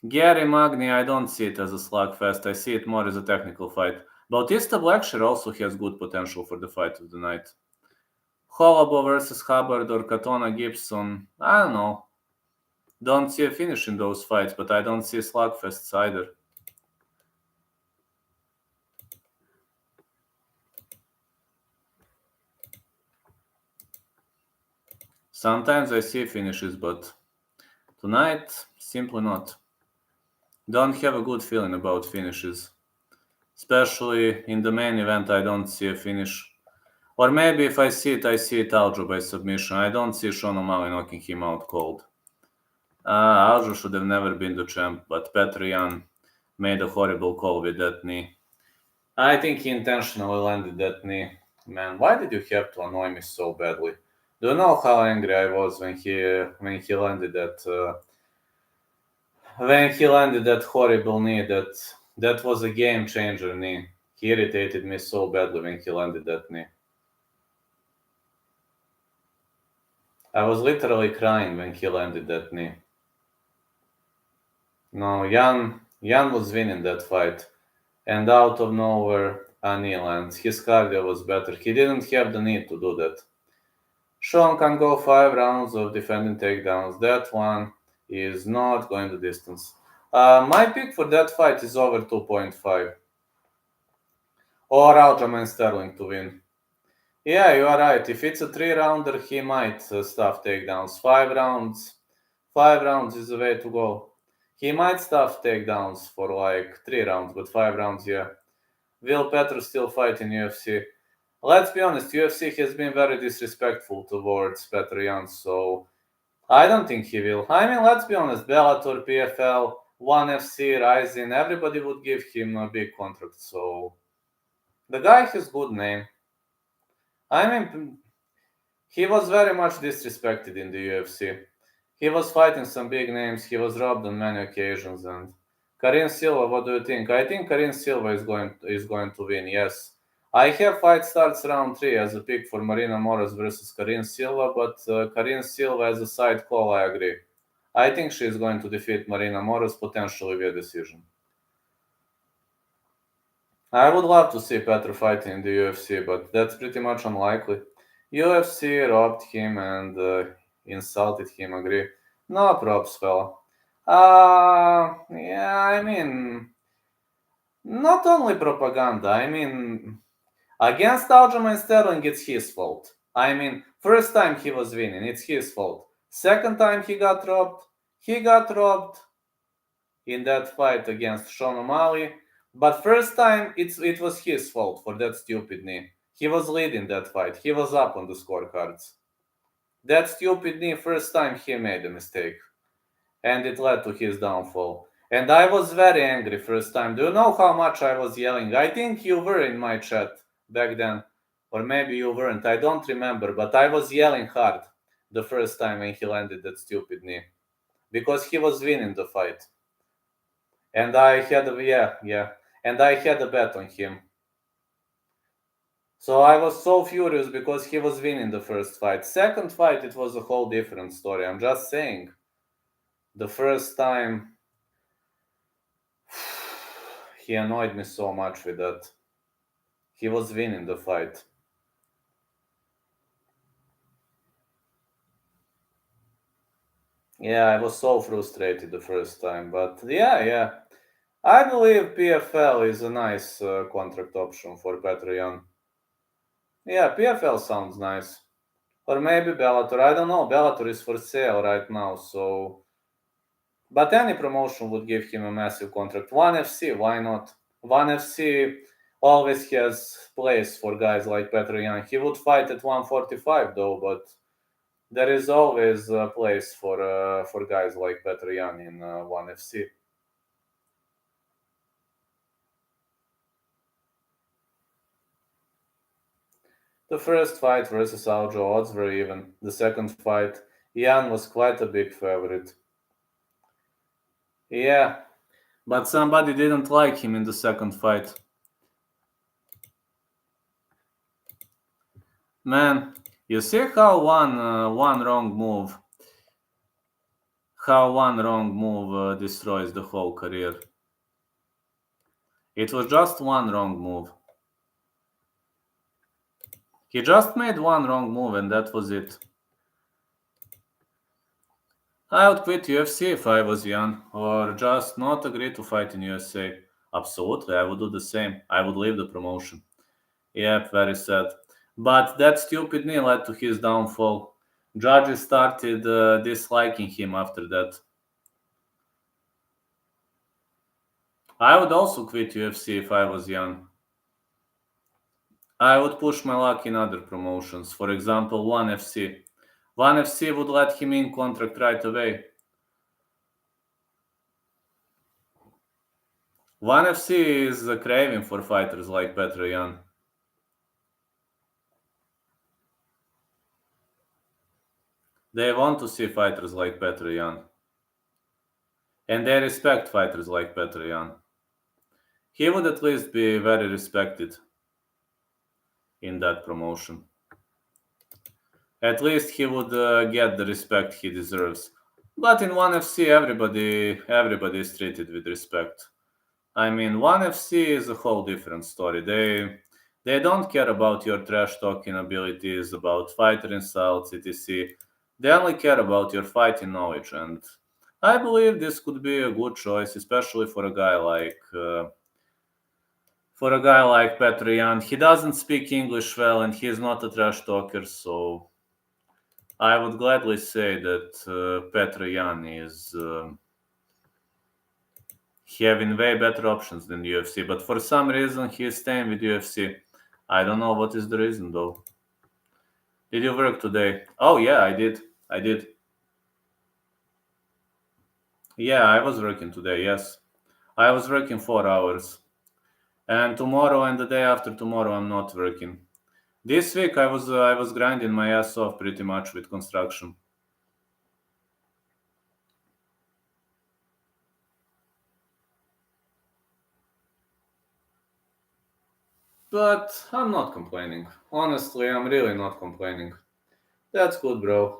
S1: Gary Magny, I don't see it as a slugfest. I see it more as a technical fight. Bautista Blackshear also has good potential for the fight of the night. Holabo versus Hubbard or Katona Gibson, I don't know. Don't see a finish in those fights, but I don't see slugfests either. Sometimes I see finishes, but tonight, simply not. Don't have a good feeling about finishes. Especially in the main event, I don't see a finish. Or maybe if I see it Aljo by submission. I don't see Sean O'Malley knocking him out cold. Aljo should have never been the champ, but Petr Yan made a horrible call with that knee. I think he intentionally landed that knee. Man, why did you have to annoy me so badly? Do you know how angry I was when he landed that horrible knee? That was a game changer knee. He irritated me so badly when he landed that knee. I was literally crying when he landed that knee. No, Jan was winning that fight, and out of nowhere, a knee lands. His cardio was better. He didn't have the need to do that. Sean can go 5 rounds of defending takedowns. That one is not going the distance. My pick for that fight is over 2.5. Or Aljamain Sterling to win. Yeah, you are right. If it's a 3-rounder, he might stuff takedowns. 5 rounds is the way to go. He might stuff takedowns for like 3 rounds, but 5 rounds, yeah. Will Petr still fight in UFC? Let's be honest, UFC has been very disrespectful towards Petr Yan, so I don't think he will. I mean, let's be honest, Bellator, PFL, ONE FC, Rising, everybody would give him a big contract, so the guy has good name. I mean, he was very much disrespected in the UFC. He was fighting some big names, he was robbed on many occasions, and Karin Silva, what do you think? I think Karin Silva is going to win, yes. I have fight starts round 3 as a pick for Marina Moras versus Karin Silva, but Karin Silva as a side call, I agree. I think she is going to defeat Marina Moras, potentially via decision. I would love to see Petr fight in the UFC, but that's pretty much unlikely. UFC robbed him and insulted him, agree. No props, fella. Yeah, I mean, not only propaganda, I mean, against Aljamain Sterling, it's his fault. I mean, first time he was winning, it's his fault. Second time he got robbed in that fight against Sean O'Malley. But first time, it was his fault for that stupid knee. He was leading that fight. He was up on the scorecards. That stupid knee, first time he made a mistake. And it led to his downfall. And I was very angry first time. Do you know how much I was yelling? I think you were in my chat back then. Or maybe you weren't. I don't remember. But I was yelling hard the first time when he landed that stupid knee. Because he was winning the fight. And I had and I had a bet on him. So I was so furious because he was winning the first fight. Second fight, it was a whole different story. I'm just saying. The first time, he annoyed me so much with that. He was winning the fight. Yeah, I was so frustrated the first time. But yeah. I believe PFL is a nice contract option for Petr Yan. Yeah, PFL sounds nice. Or maybe Bellator. I don't know. Bellator is for sale right now, so. But any promotion would give him a massive contract. ONE FC, why not? ONE FC always has place for guys like Petr Yan. He would fight at 145 though, but there is always a place for guys like Petr Yan in ONE FC. The first fight versus Aljo, odds were even. The second fight, Yan was quite a big favorite. Yeah, but somebody didn't like him in the second fight. Man, you see how one wrong move destroys the whole career. It was just one wrong move. He just made one wrong move and that was it. I would quit UFC if I was Jan, or just not agree to fight in USA. Absolutely, I would do the same. I would leave the promotion. Yep, very sad. But that stupid knee led to his downfall. Judges started disliking him after that. I would also quit UFC if I was Jan. I would push my luck in other promotions. For example, ONE FC. ONE FC would let him in contract right away. ONE FC is craving for fighters like Petr Yan. They want to see fighters like Petr Yan. And they respect fighters like Petr Yan. He would at least be very respected in that promotion. At least he would get the respect he deserves. But in ONE FC, everybody is treated with respect. I mean, ONE FC is a whole different story. They don't care about your trash talking abilities, about fighter insults, etc. They only care about your fighting knowledge, and I believe this could be a good choice, especially for a guy like Petr Yan. He doesn't speak English well, and he's not a trash talker, so I would gladly say that Petr Yan is having way better options than UFC, but for some reason he is staying with UFC. I don't know what is the reason though. Did you work today? Oh yeah, I did. Yeah, I was working today, yes. I was working 4 hours. And tomorrow and the day after tomorrow I'm not working. This week I was grinding my ass off pretty much with construction. But I'm not complaining. Honestly, I'm really not complaining. That's good, bro.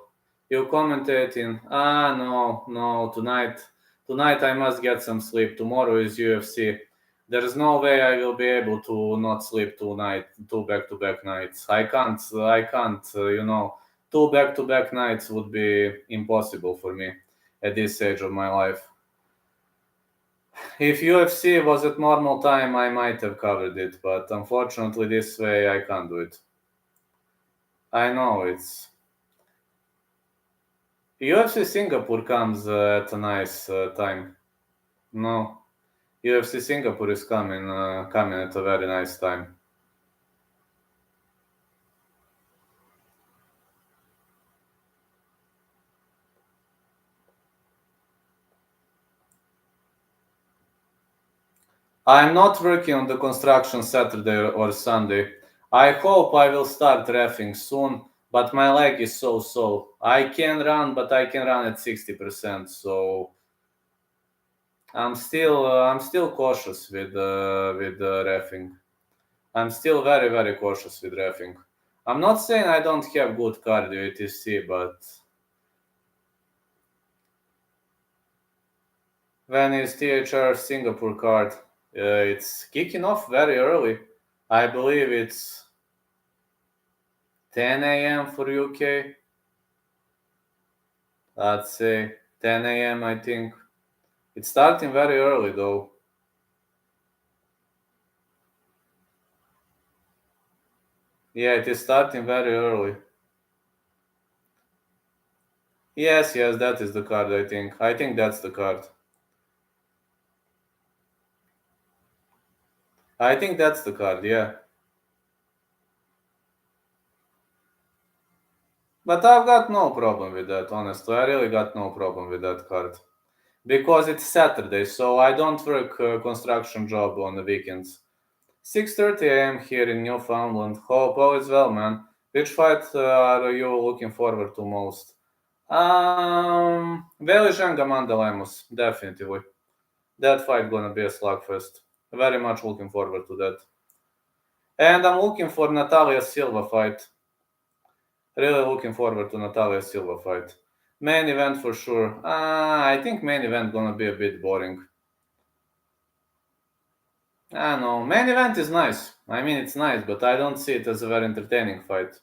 S1: You commentating? No, tonight I must get some sleep. Tomorrow is UFC. There's no way I will be able to not sleep two back-to-back nights. I can't, two back-to-back nights would be impossible for me at this stage of my life. If UFC was at normal time, I might have covered it, but unfortunately this way I can't do it. I know it's UFC Singapore comes at a nice time. No, UFC Singapore is coming at a very nice time. I'm not working on the construction Saturday or Sunday. I hope I will start reffing soon, but my leg is so. I can run, but I can run at 60%. So I'm still cautious with reffing. I'm still very cautious with reffing. I'm not saying I don't have good cardio, etc., but when is THR Singapore card? It's kicking off very early. I believe it's 10 a.m. for UK. Let's say 10 a.m. I think. It's starting very early though. Yeah, it is starting very early. Yes, that is the card, I think. I think that's the card. I think that's the card, yeah. But I've got no problem with that, honestly. I really got no problem with that card. Because it's Saturday, so I don't work a construction job on the weekends. 6:30 a.m. here in Newfoundland. Hope all is well, man. Which fight are you looking forward to most? Veližan Amanda Lemos, definitely. That fight gonna be a slugfest. Very much looking forward to that. And I'm looking for Natalia Silva fight. Really looking forward to Natalia Silva fight. Main event for sure. I think main event gonna be a bit boring. I know. Main event is nice. I mean, it's nice, but I don't see it as a very entertaining fight.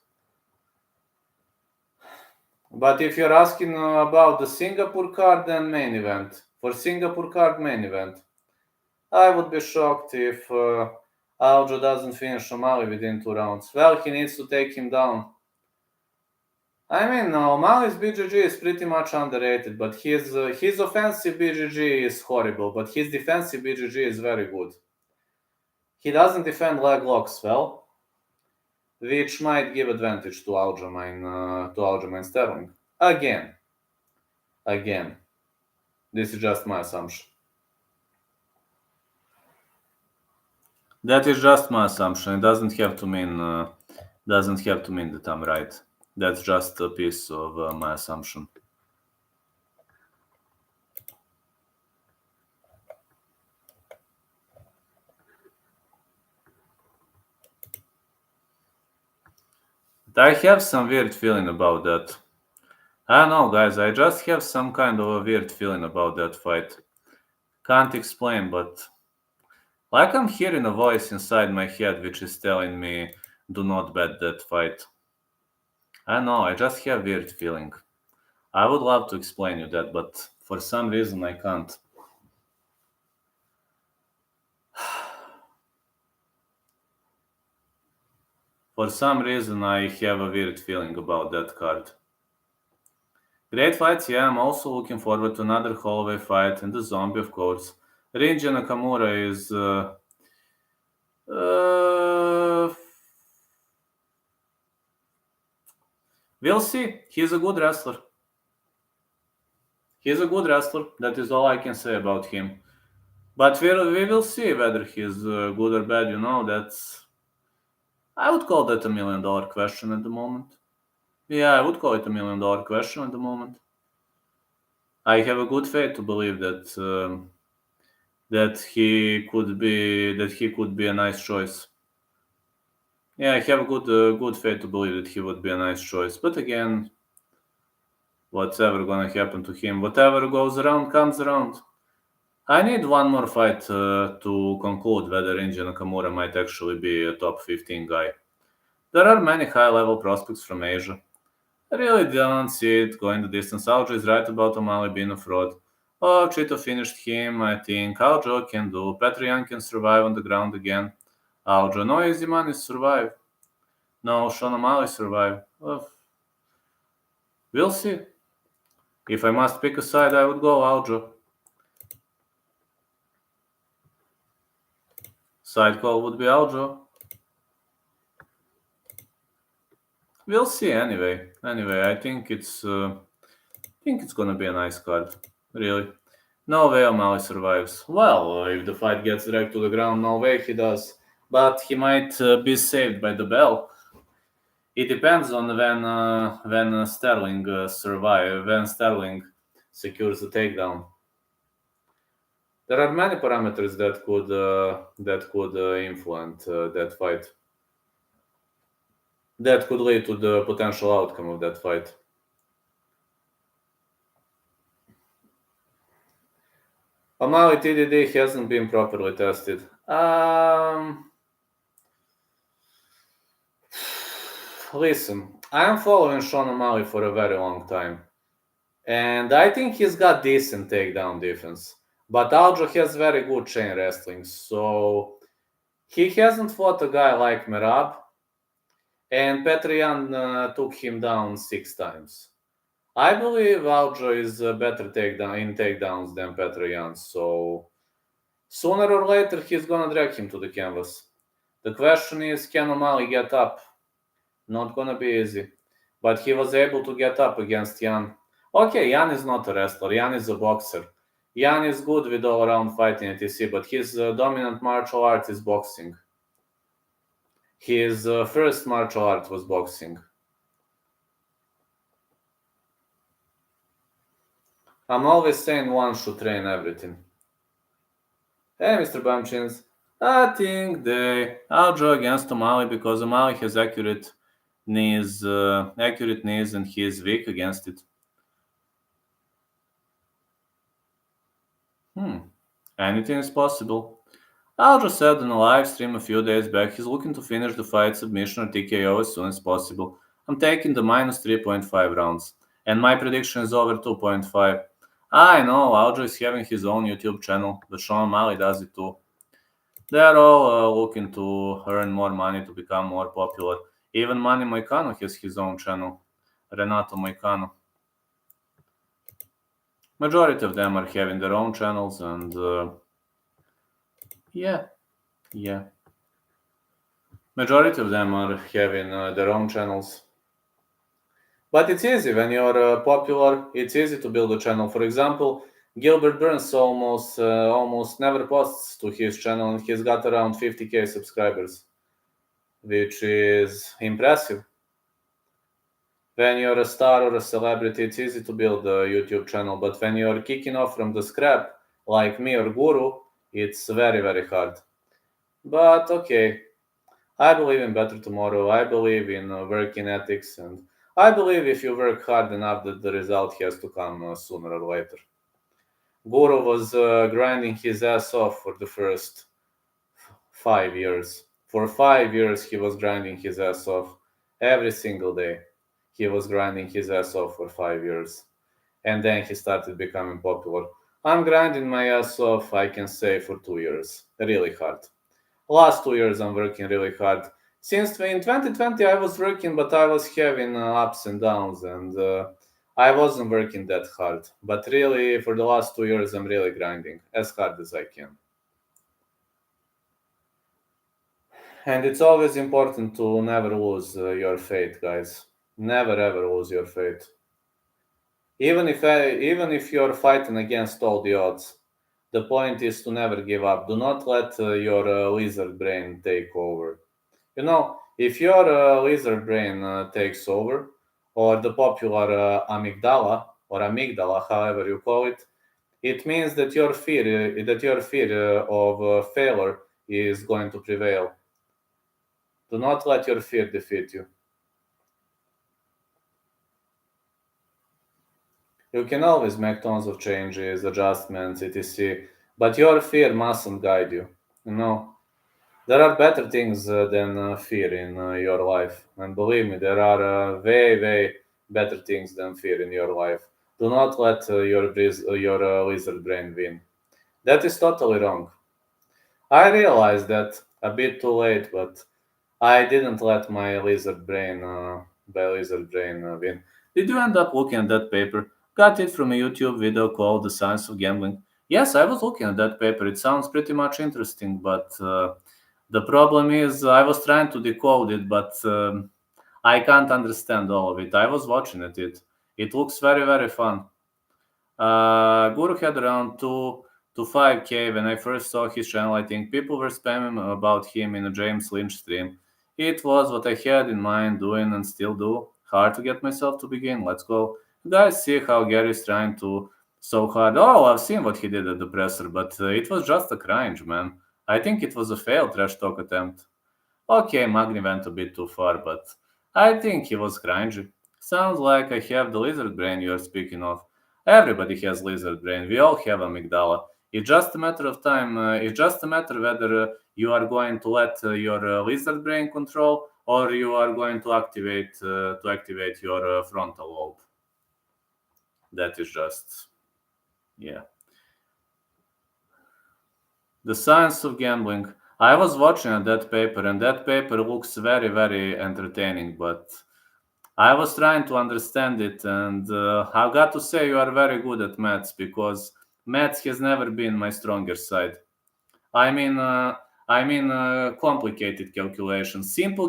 S1: But if you're asking about the Singapore card, then main event. For Singapore card, main event. I would be shocked if Aljo doesn't finish O'Malley within 2 rounds. Well, he needs to take him down. I mean, O'Malley's BJJ is pretty much underrated, but his offensive BJJ is horrible, but his defensive BJJ is very good. He doesn't defend leg locks well. which might give advantage to Aljamain Sterling. Again, this is just my assumption. That is just my assumption. It doesn't have to mean that I'm right. That's just a piece of my assumption. I have some weird feeling about that. I don't know, guys. I just have some kind of a weird feeling about that fight. Can't explain, but like I'm hearing a voice inside my head which is telling me, do not bet that fight. I don't know. I just have weird feeling. I would love to explain you that, but for some reason I can't. For some reason I have a weird feeling about that card. Great fights, yeah. I'm also looking forward to another Holloway fight and the Zombie, of course. Rinji Nakamura is we'll see. He's a good wrestler. That is all I can say about him. But we will see whether he's good or bad. I would call that $1 million question at the moment. Yeah, I would call it $1 million question at the moment. I have a good faith to believe that he could be a nice choice. Yeah, I have a good faith to believe that he would be a nice choice. But again, whatever gonna happen to him, whatever goes around comes around. I need one more fight to conclude whether Rinji Nakamura might actually be a top 15 guy. There are many high-level prospects from Asia. I really don't see it going the distance. Aljo is right about O'Malley being a fraud. Oh, Chito finished him, I think. Aljo can do. Petrian can survive on the ground again. Aljo, no easy money survive. No, Sean O'Malley survive. Oh, we'll see. If I must pick a side, I would go Aljo. Side call would be Aljo. We'll see anyway. I think it's gonna be a nice card. Really. No way O'Malley survives. Well, if the fight gets dragged to the ground, no way he does. But he might be saved by the bell. It depends on when Sterling when Sterling secures the takedown. There are many parameters that could influence that fight. That could lead to the potential outcome of that fight. O'Malley TDD hasn't been properly tested. Listen, I'm following Sean O'Malley for a very long time, and I think he's got decent takedown defense. But Aljo has very good chain wrestling, so he hasn't fought a guy like Merab, and Petrian took him down 6 times. I believe Aljo is better in takedowns than Petrian, so sooner or later he's gonna drag him to the canvas. The question is, can O'Malley get up? Not gonna be easy. But he was able to get up against Jan. Okay, Jan is not a wrestler. Jan is a boxer. Jan is good with all-around fighting, etc., but his dominant martial art is boxing. His first martial art was boxing. I'm always saying one should train everything. Hey, Mr. Bumchins. I think I'll draw against O'Malley because O'Malley has accurate knees and he is weak against it. Anything is possible. Aljo said in a live stream a few days back he's looking to finish the fight submission or TKO as soon as possible. I'm taking the minus 3.5 rounds, and my prediction is over 2.5. I know, Aljo is having his own YouTube channel, but Sean O'Malley does it too. They are all looking to earn more money to become more popular. Even Manny Moicano has his own channel, Renato Moicano. Majority of them are having their own channels, and yeah. Majority of them are having their own channels. But it's easy when you're popular. It's easy to build a channel. For example, Gilbert Burns almost never posts to his channel, and he's got around 50k subscribers, which is impressive. When you're a star or a celebrity, it's easy to build a YouTube channel. But when you're kicking off from the scrap, like me or Guru, it's very, very hard. But okay, I believe in better tomorrow. I believe in working ethics, and I believe if you work hard enough, that the result has to come sooner or later. Guru was grinding his ass off for the first 5 years. For 5 years, he was grinding his ass off every single day. He was grinding his ass off for 5 years, and then he started becoming popular. I'm grinding my ass off, I can say, for 2 years, really hard. Last 2 years I'm working really hard. Since in 2020 I was working, but I was having ups and downs, and I wasn't working that hard. But really, for the last 2 years, I'm really grinding as hard as I can. And it's always important to never lose your faith, guys. Never ever lose your faith. Even if you're fighting against all the odds, the point is to never give up. Do not let your lizard brain take over. If your lizard brain takes over, or the popular amygdala or amygdala, however you call it, it means that your fear of failure is going to prevail. Do not let your fear defeat you. You can always make tons of changes, adjustments, etc. But your fear mustn't guide you. You know, there are better things than fear in your life. And believe me, there are way, way better things than fear in your life. Do not let your lizard brain win. That is totally wrong. I realized that a bit too late, but I didn't let my lizard brain win. Did you end up looking at that paper? Got it from a YouTube video called The Science of Gambling. Yes, I was looking at that paper. It sounds pretty much interesting, but the problem is I was trying to decode it, but I can't understand all of it. I was watching it. It looks very, very fun. Guru had around 2 to 5k when I first saw his channel. I think people were spamming about him in a James Lynch stream. It was what I had in mind doing and still do. Hard to get myself to begin. Let's go. You guys see how Gary's trying to so hard. Oh, I've seen what he did at the presser, but it was just a cringe, man. I think it was a failed trash talk attempt. Okay, Magni went a bit too far, but I think he was cringy. Sounds like I have the lizard brain you're speaking of. Everybody has lizard brain. We all have amygdala. It's just a matter of time. It's just a matter whether you are going to let your lizard brain control, or you are going to activate your frontal lobe. That is just, yeah. The Science of Gambling. I was watching that paper, and that paper looks very, very entertaining, but I was trying to understand it, and I've got to say you are very good at maths, because maths has never been my stronger side. I mean, complicated calculations. Simple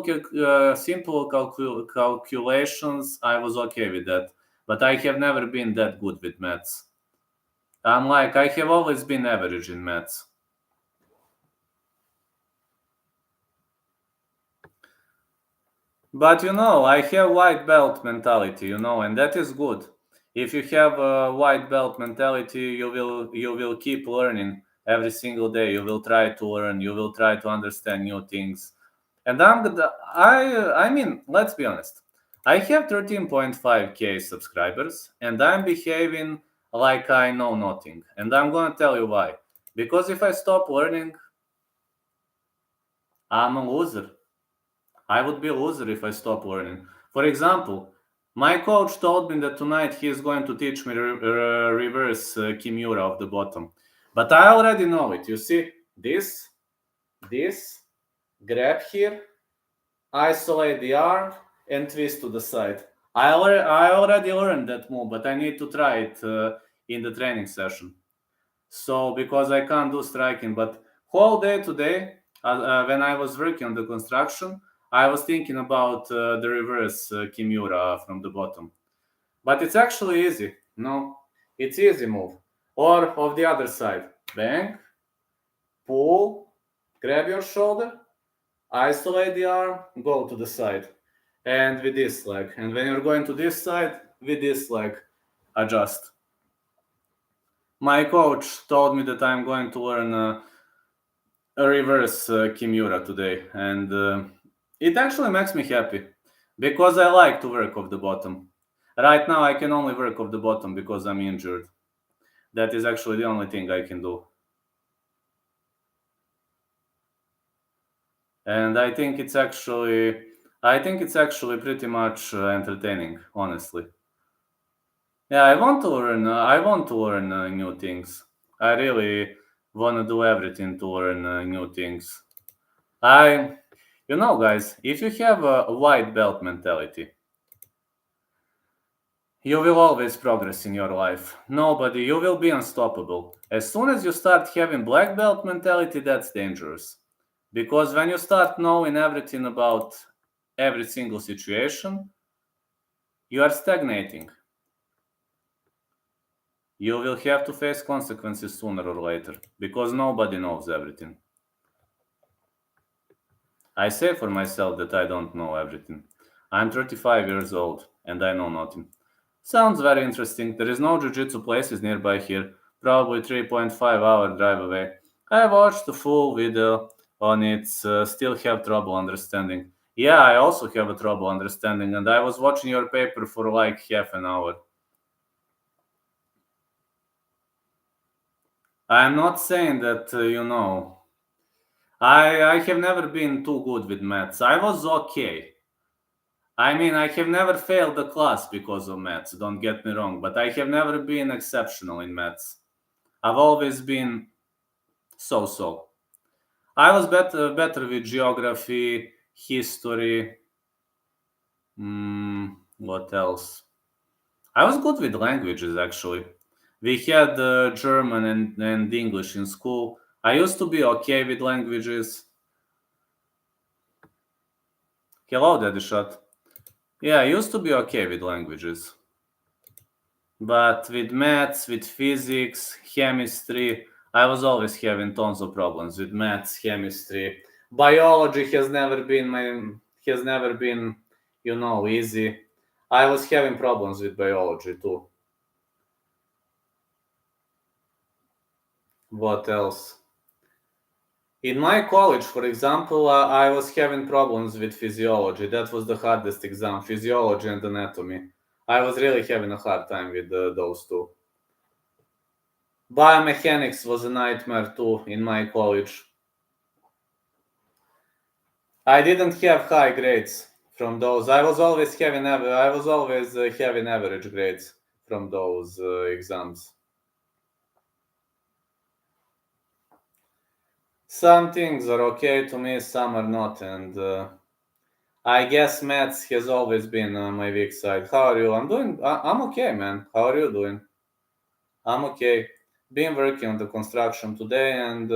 S1: calculations, I was okay with that, but I have never been that good with maths. I have always been average in maths. But I have white belt mentality, and that is good. If you have a white belt mentality, you will keep learning every single day. You will try to learn. You will try to understand new things. And I mean, let's be honest. I have 13.5k subscribers, and I'm behaving like I know nothing. And I'm gonna tell you why. Because if I stop learning, I'm a loser. I would be a loser if I stop learning. For example, my coach told me that tonight he is going to teach me reverse Kimura of the bottom. But I already know it. You see, this, grab here, isolate the arm, and twist to the side. I already learned that move, but I need to try it in the training session. So, because I can't do striking, but whole day today, when I was working on the construction, I was thinking about the reverse Kimura from the bottom. But it's actually easy. No, it's easy move. Or of the other side, bang, pull, grab your shoulder, isolate the arm, go to the side. And with this leg. And when you're going to this side, with this leg, adjust. My coach told me that I'm going to learn a reverse Kimura today. And it actually makes me happy because I like to work off the bottom. Right now, I can only work off the bottom because I'm injured. That is actually the only thing I can do. And I think it's actually pretty much entertaining, honestly. Yeah, I want to learn new things. I really want to do everything to learn new things. I guys, if you have a white belt mentality, you will always progress in your life. You will be unstoppable. As soon as you start having black belt mentality, that's dangerous. Because when you start knowing everything about every single situation, you are stagnating. You will have to face consequences sooner or later, because nobody knows everything. I say for myself that I don't know everything. I'm 35 years old, and I know nothing. Sounds very interesting. There is no jiu-jitsu places nearby here, probably 3.5-hour drive away. I watched the full video on it, still have trouble understanding. Yeah, I also have a trouble understanding, and I was watching your paper for like half an hour. I'm not saying that, I have never been too good with maths. I was okay. I mean, I have never failed the class because of maths, don't get me wrong, but I have never been exceptional in maths. I've always been so-so. I was better with geography, history. What else? I was good with languages, actually. We had German and English in school. I used to be okay with languages. Hello, Daddy Shot. Yeah, I used to be okay with languages. But with maths, with physics, chemistry, I was always having tons of problems with maths, chemistry. Biology has never been, easy. I was having problems with biology too. What else? In my college, for example, I was having problems with physiology. That was the hardest exam, physiology and anatomy. I was really having a hard time with those two. Biomechanics was a nightmare too in my college. I didn't have high grades from those. I was always having average grades from those exams. Some things are okay to me, some are not, and I guess maths has always been my weak side. How are you? I'm okay, man. How are you doing? I'm okay. Been working on the construction today, and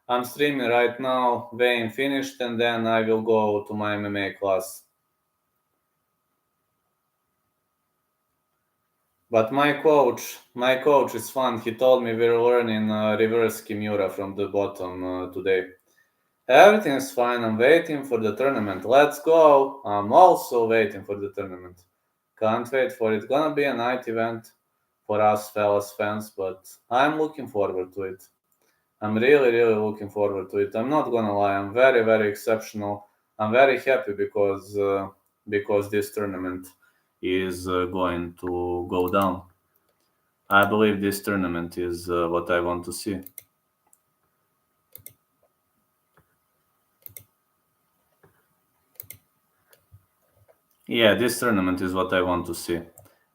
S1: I'm streaming right now, weighing finished, and then I will go to my MMA class. But my coach is fun. He told me we're learning reverse Kimura from the bottom today. Everything is fine. I'm waiting for the tournament. Let's go. I'm also waiting for the tournament. Can't wait for it. Gonna be a night event for us fellas fans, but I'm looking forward to it. I'm really, really looking forward to it. I'm not gonna lie. I'm very, very exceptional. I'm very happy because this tournament is going to go down. I believe this tournament is what I want to see. Yeah, this tournament is what I want to see.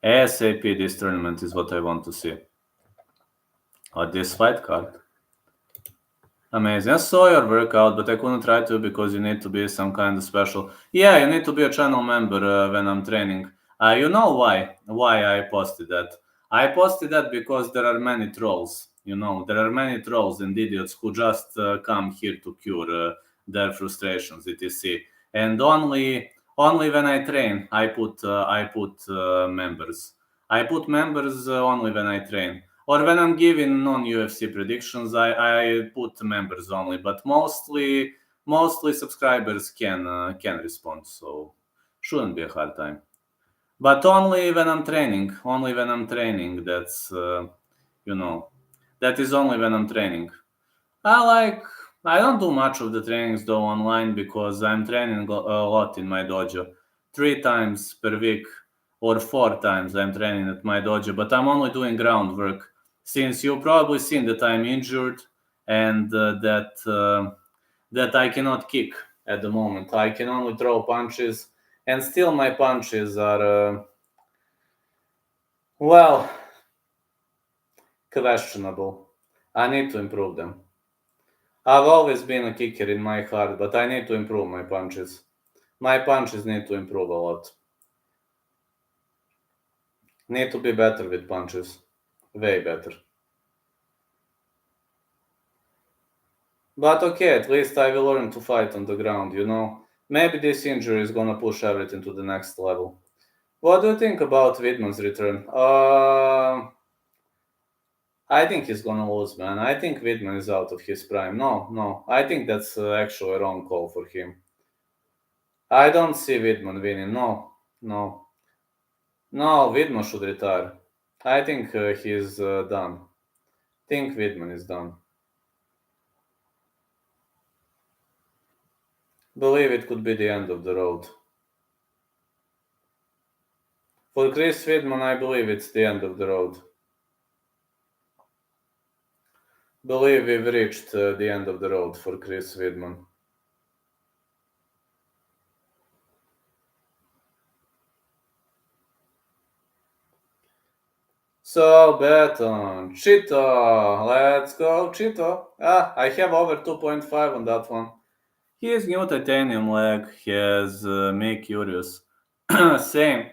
S1: ASAP, this tournament is what I want to see. This fight card. Amazing. I saw your workout, but I couldn't try to because you need to be some kind of special. Yeah, you need to be a channel member when I'm training. You know why? Why I posted that? I posted that because there are many trolls. There are many trolls and idiots who just come here to cure their frustrations, etc. And only when I train, I put members. I put members only when I train, or when I'm giving non-UFC predictions. I put members only, but mostly subscribers can respond, so shouldn't be a hard time. But only when I'm training. Only when I'm training. That's that is only when I'm training. I don't do much of the trainings though online because I'm training a lot in my dojo. 3 times per week or 4 times I'm training at my dojo, but I'm only doing groundwork since you've probably seen that I'm injured and that I cannot kick at the moment. I can only throw punches, and still my punches are, well, questionable. I need to improve them. I've always been a kicker in my heart, but I need to improve my punches. My punches need to improve a lot. Need to be better with punches. Way better. But okay, at least I will learn to fight on the ground, Maybe this injury is gonna push everything to the next level. What do you think about Widman's return? I think he's gonna lose, man. I think Widman is out of his prime. No. I think that's actually a wrong call for him. I don't see Widman winning. No. No, Widman should retire. I think he's done. Think Widman is done. Believe it could be the end of the road. For Chris Widman, I believe it's the end of the road. Believe we've reached the end of the road for Chris Widman. So bet on Chito. Let's go, Chito. I have over 2.5 on that one. His new titanium leg has me curious. Same.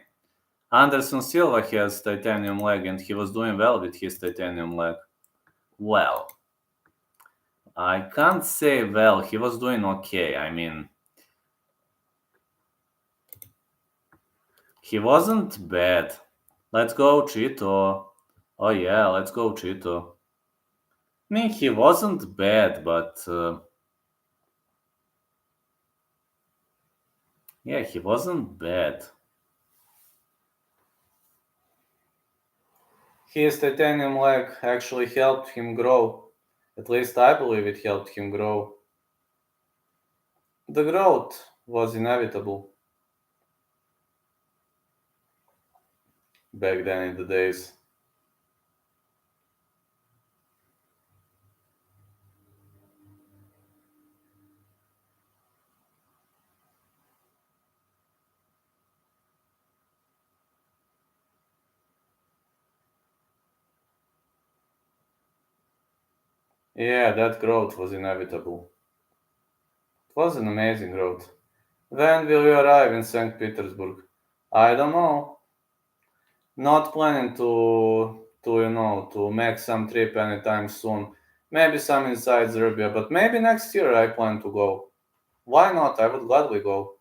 S1: Anderson Silva has titanium leg and he was doing well with his titanium leg. Well, I can't say well. He was doing okay. I mean, he wasn't bad. Let's go, Chito. Oh yeah, let's go, Chito. I mean, he wasn't bad, but yeah, he wasn't bad. His titanium leg actually helped him grow. At least I believe it helped him grow. The growth was inevitable back then in the days. Yeah, that growth was inevitable. It was an amazing growth. When will you arrive in St. Petersburg? I don't know. Not planning to make some trip anytime soon. Maybe some inside Serbia, but maybe next year I plan to go. Why not? I would gladly go.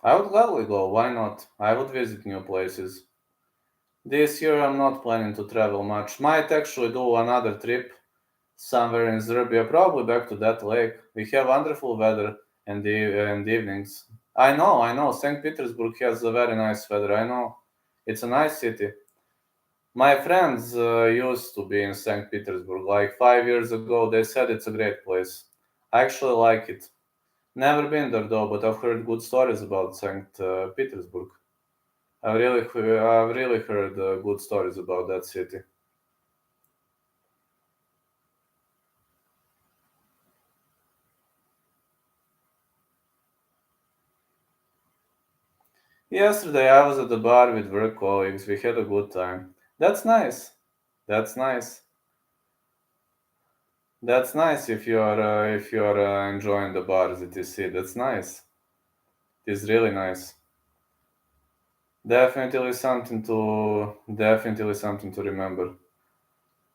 S1: Why not? I would visit new places. This year I'm not planning to travel much. Might actually do another trip somewhere in Serbia, probably back to that lake. We have wonderful weather and evenings. I know. St. Petersburg has a very nice weather. I know. It's a nice city. My friends used to be in St. Petersburg like 5 years ago. They said it's a great place. I actually like it. Never been there though, but I've heard good stories about St. Petersburg. I've really heard good stories about that city. Yesterday I was at the bar with work colleagues. We had a good time. That's nice. That's nice. That's nice if you're enjoying the bars that you see. That's nice. It's really nice. Definitely something to remember.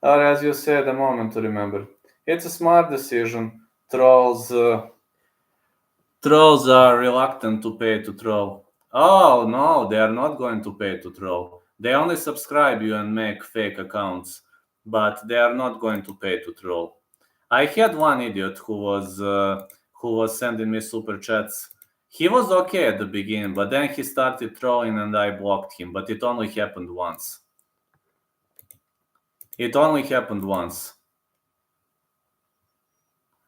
S1: Or as you said, a moment to remember. It's a smart decision. Trolls are reluctant to pay to troll. Oh no, they are not going to pay to troll. They only subscribe you and make fake accounts, but they are not going to pay to troll. I had one idiot who was sending me super chats. He was okay at the beginning, but then he started trolling and I blocked him. But it only happened once. It only happened once.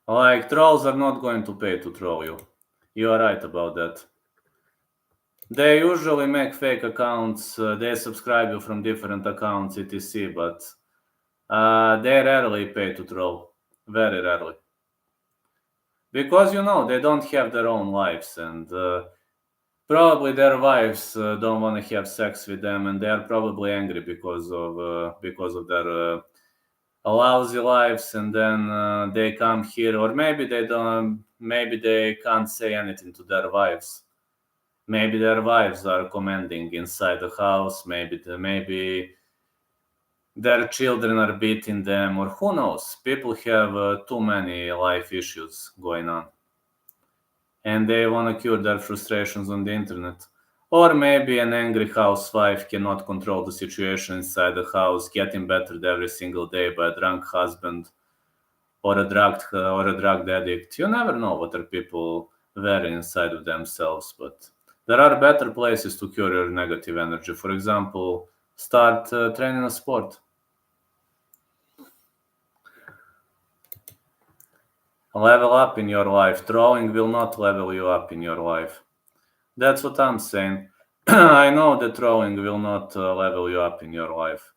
S1: Like, trolls are not going to pay to troll you. You are right about that. They usually make fake accounts. They subscribe you from different accounts, etc. But they rarely pay to troll. Very rarely. Because, they don't have their own lives. And probably their wives don't want to have sex with them. And they are probably angry because of their lousy lives. And then they come here. Or maybe they don't. Maybe they can't say anything to their wives. Maybe their wives are commanding inside the house. Maybe their children are beating them, or who knows? People have too many life issues going on, and they want to cure their frustrations on the internet. Or maybe an angry housewife cannot control the situation inside the house, getting battered every single day by a drunk husband or a drug addict. You never know what are people wearing inside of themselves, but there are better places to cure your negative energy. For example, start training a sport. Level up in your life. Throwing will not level you up in your life. That's what I'm saying. I know that throwing will not level you up in your life.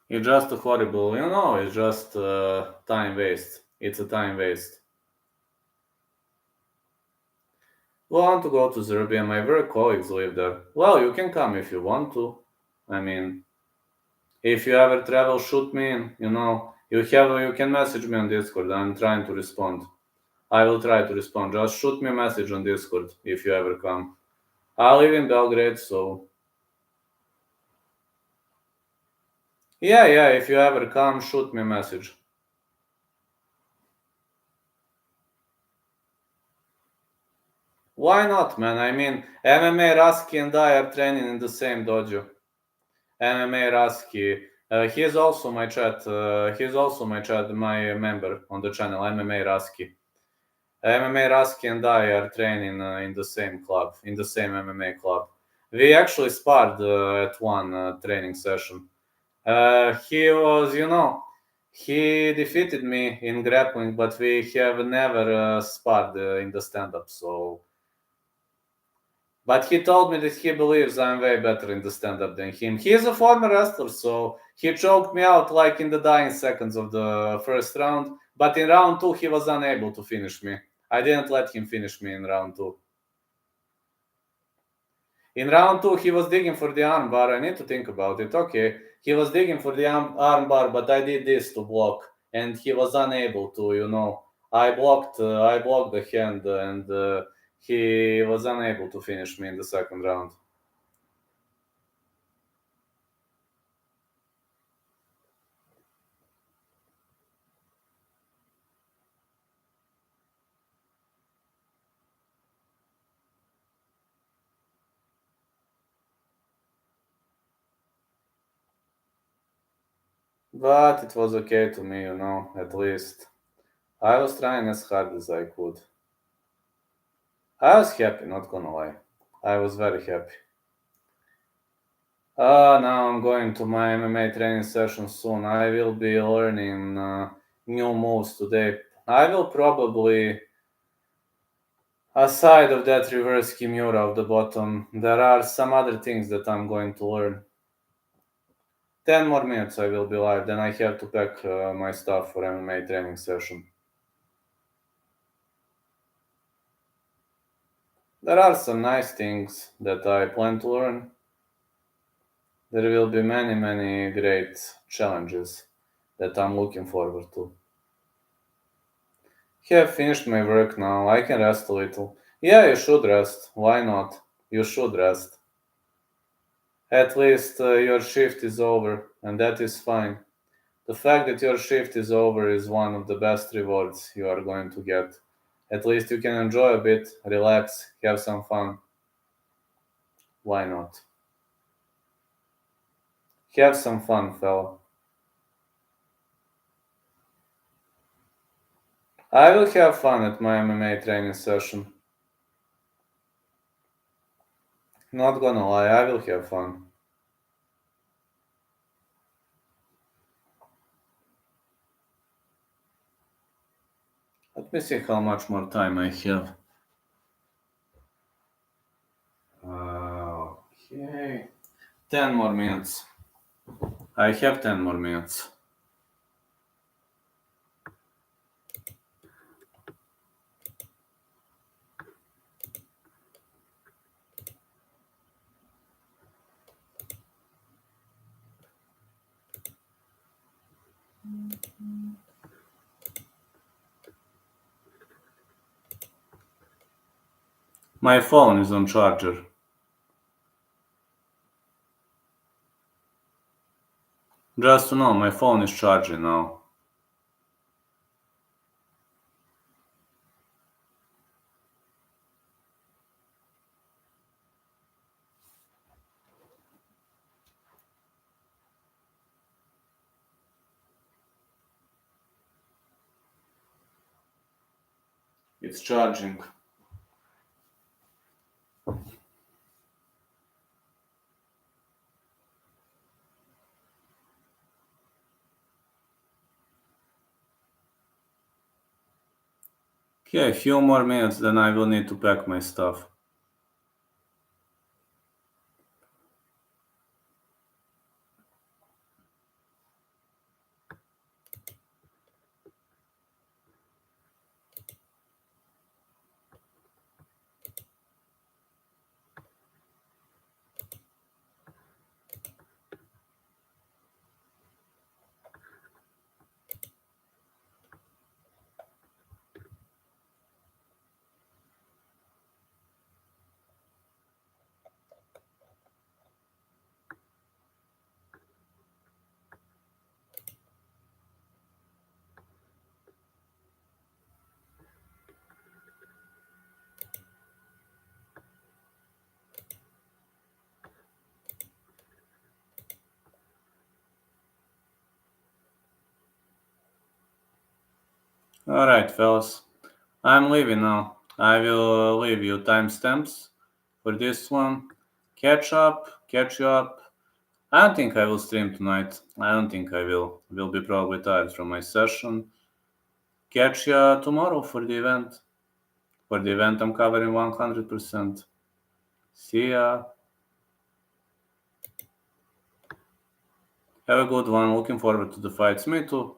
S1: It's just a horrible, it's just time waste. It's a time waste. Want to go to Serbia? My work colleagues live there. Well, you can come if you want to. I mean, if you ever travel, shoot me in. You can message me on Discord. I'm trying to respond. I will try to respond. Just shoot me a message on Discord if you ever come. I live in Belgrade, so yeah. If you ever come, shoot me a message. Why not, man? I mean, MMA Raski and I are training in the same dojo. MMA Raski. He's also my chat. My member on the channel. MMA Raski. MMA Raski and I are training in the same club, in the same MMA club. We actually sparred at one training session. He was, he defeated me in grappling, but we have never sparred in the stand-up. But he told me that he believes I'm way better in the stand-up than him. He is a former wrestler, so he choked me out like in the dying seconds of the first round. But in round two, he was unable to finish me. I didn't let him finish me in round two. In round two, he was digging for the armbar. I need to think about it. Okay, he was digging for the armbar, but I did this to block, and he was unable to. I blocked the hand, and he was unable to finish me in the second round. But it was okay to me, at least. I was trying as hard as I could. I was happy, not gonna lie. I was very happy. Now I'm going to my MMA training session soon. I will be learning new moves today. I will probably, aside of that reverse kimura of the bottom, there are some other things that I'm going to learn. 10 more minutes I will be live, then I have to pack my stuff for MMA training session. There are some nice things that I plan to learn. There will be many, many great challenges that I'm looking forward to. Have finished my work now. I can rest a little. Yeah, you should rest. Why not? You should rest. At least your shift is over, and that is fine. The fact that your shift is over is one of the best rewards you are going to get. At least you can enjoy a bit, relax, have some fun. Why not? Have some fun, fella. I will have fun at my MMA training session. Not gonna lie, I will have fun. Let me see how much more time I have. Okay. 10 more minutes. I have 10 more minutes. My phone is on charger. Just to know, my phone is charging now. It's charging. Okay, a few more minutes, then I will need to pack my stuff. Alright, fellas. I'm leaving now. I will leave you timestamps for this one. Catch you up. I don't think I will stream tonight. I don't think I will. Will be probably tired from my session. Catch ya tomorrow for the event. For the event, I'm covering 100%. See ya. Have a good one. Looking forward to the fights. Me too.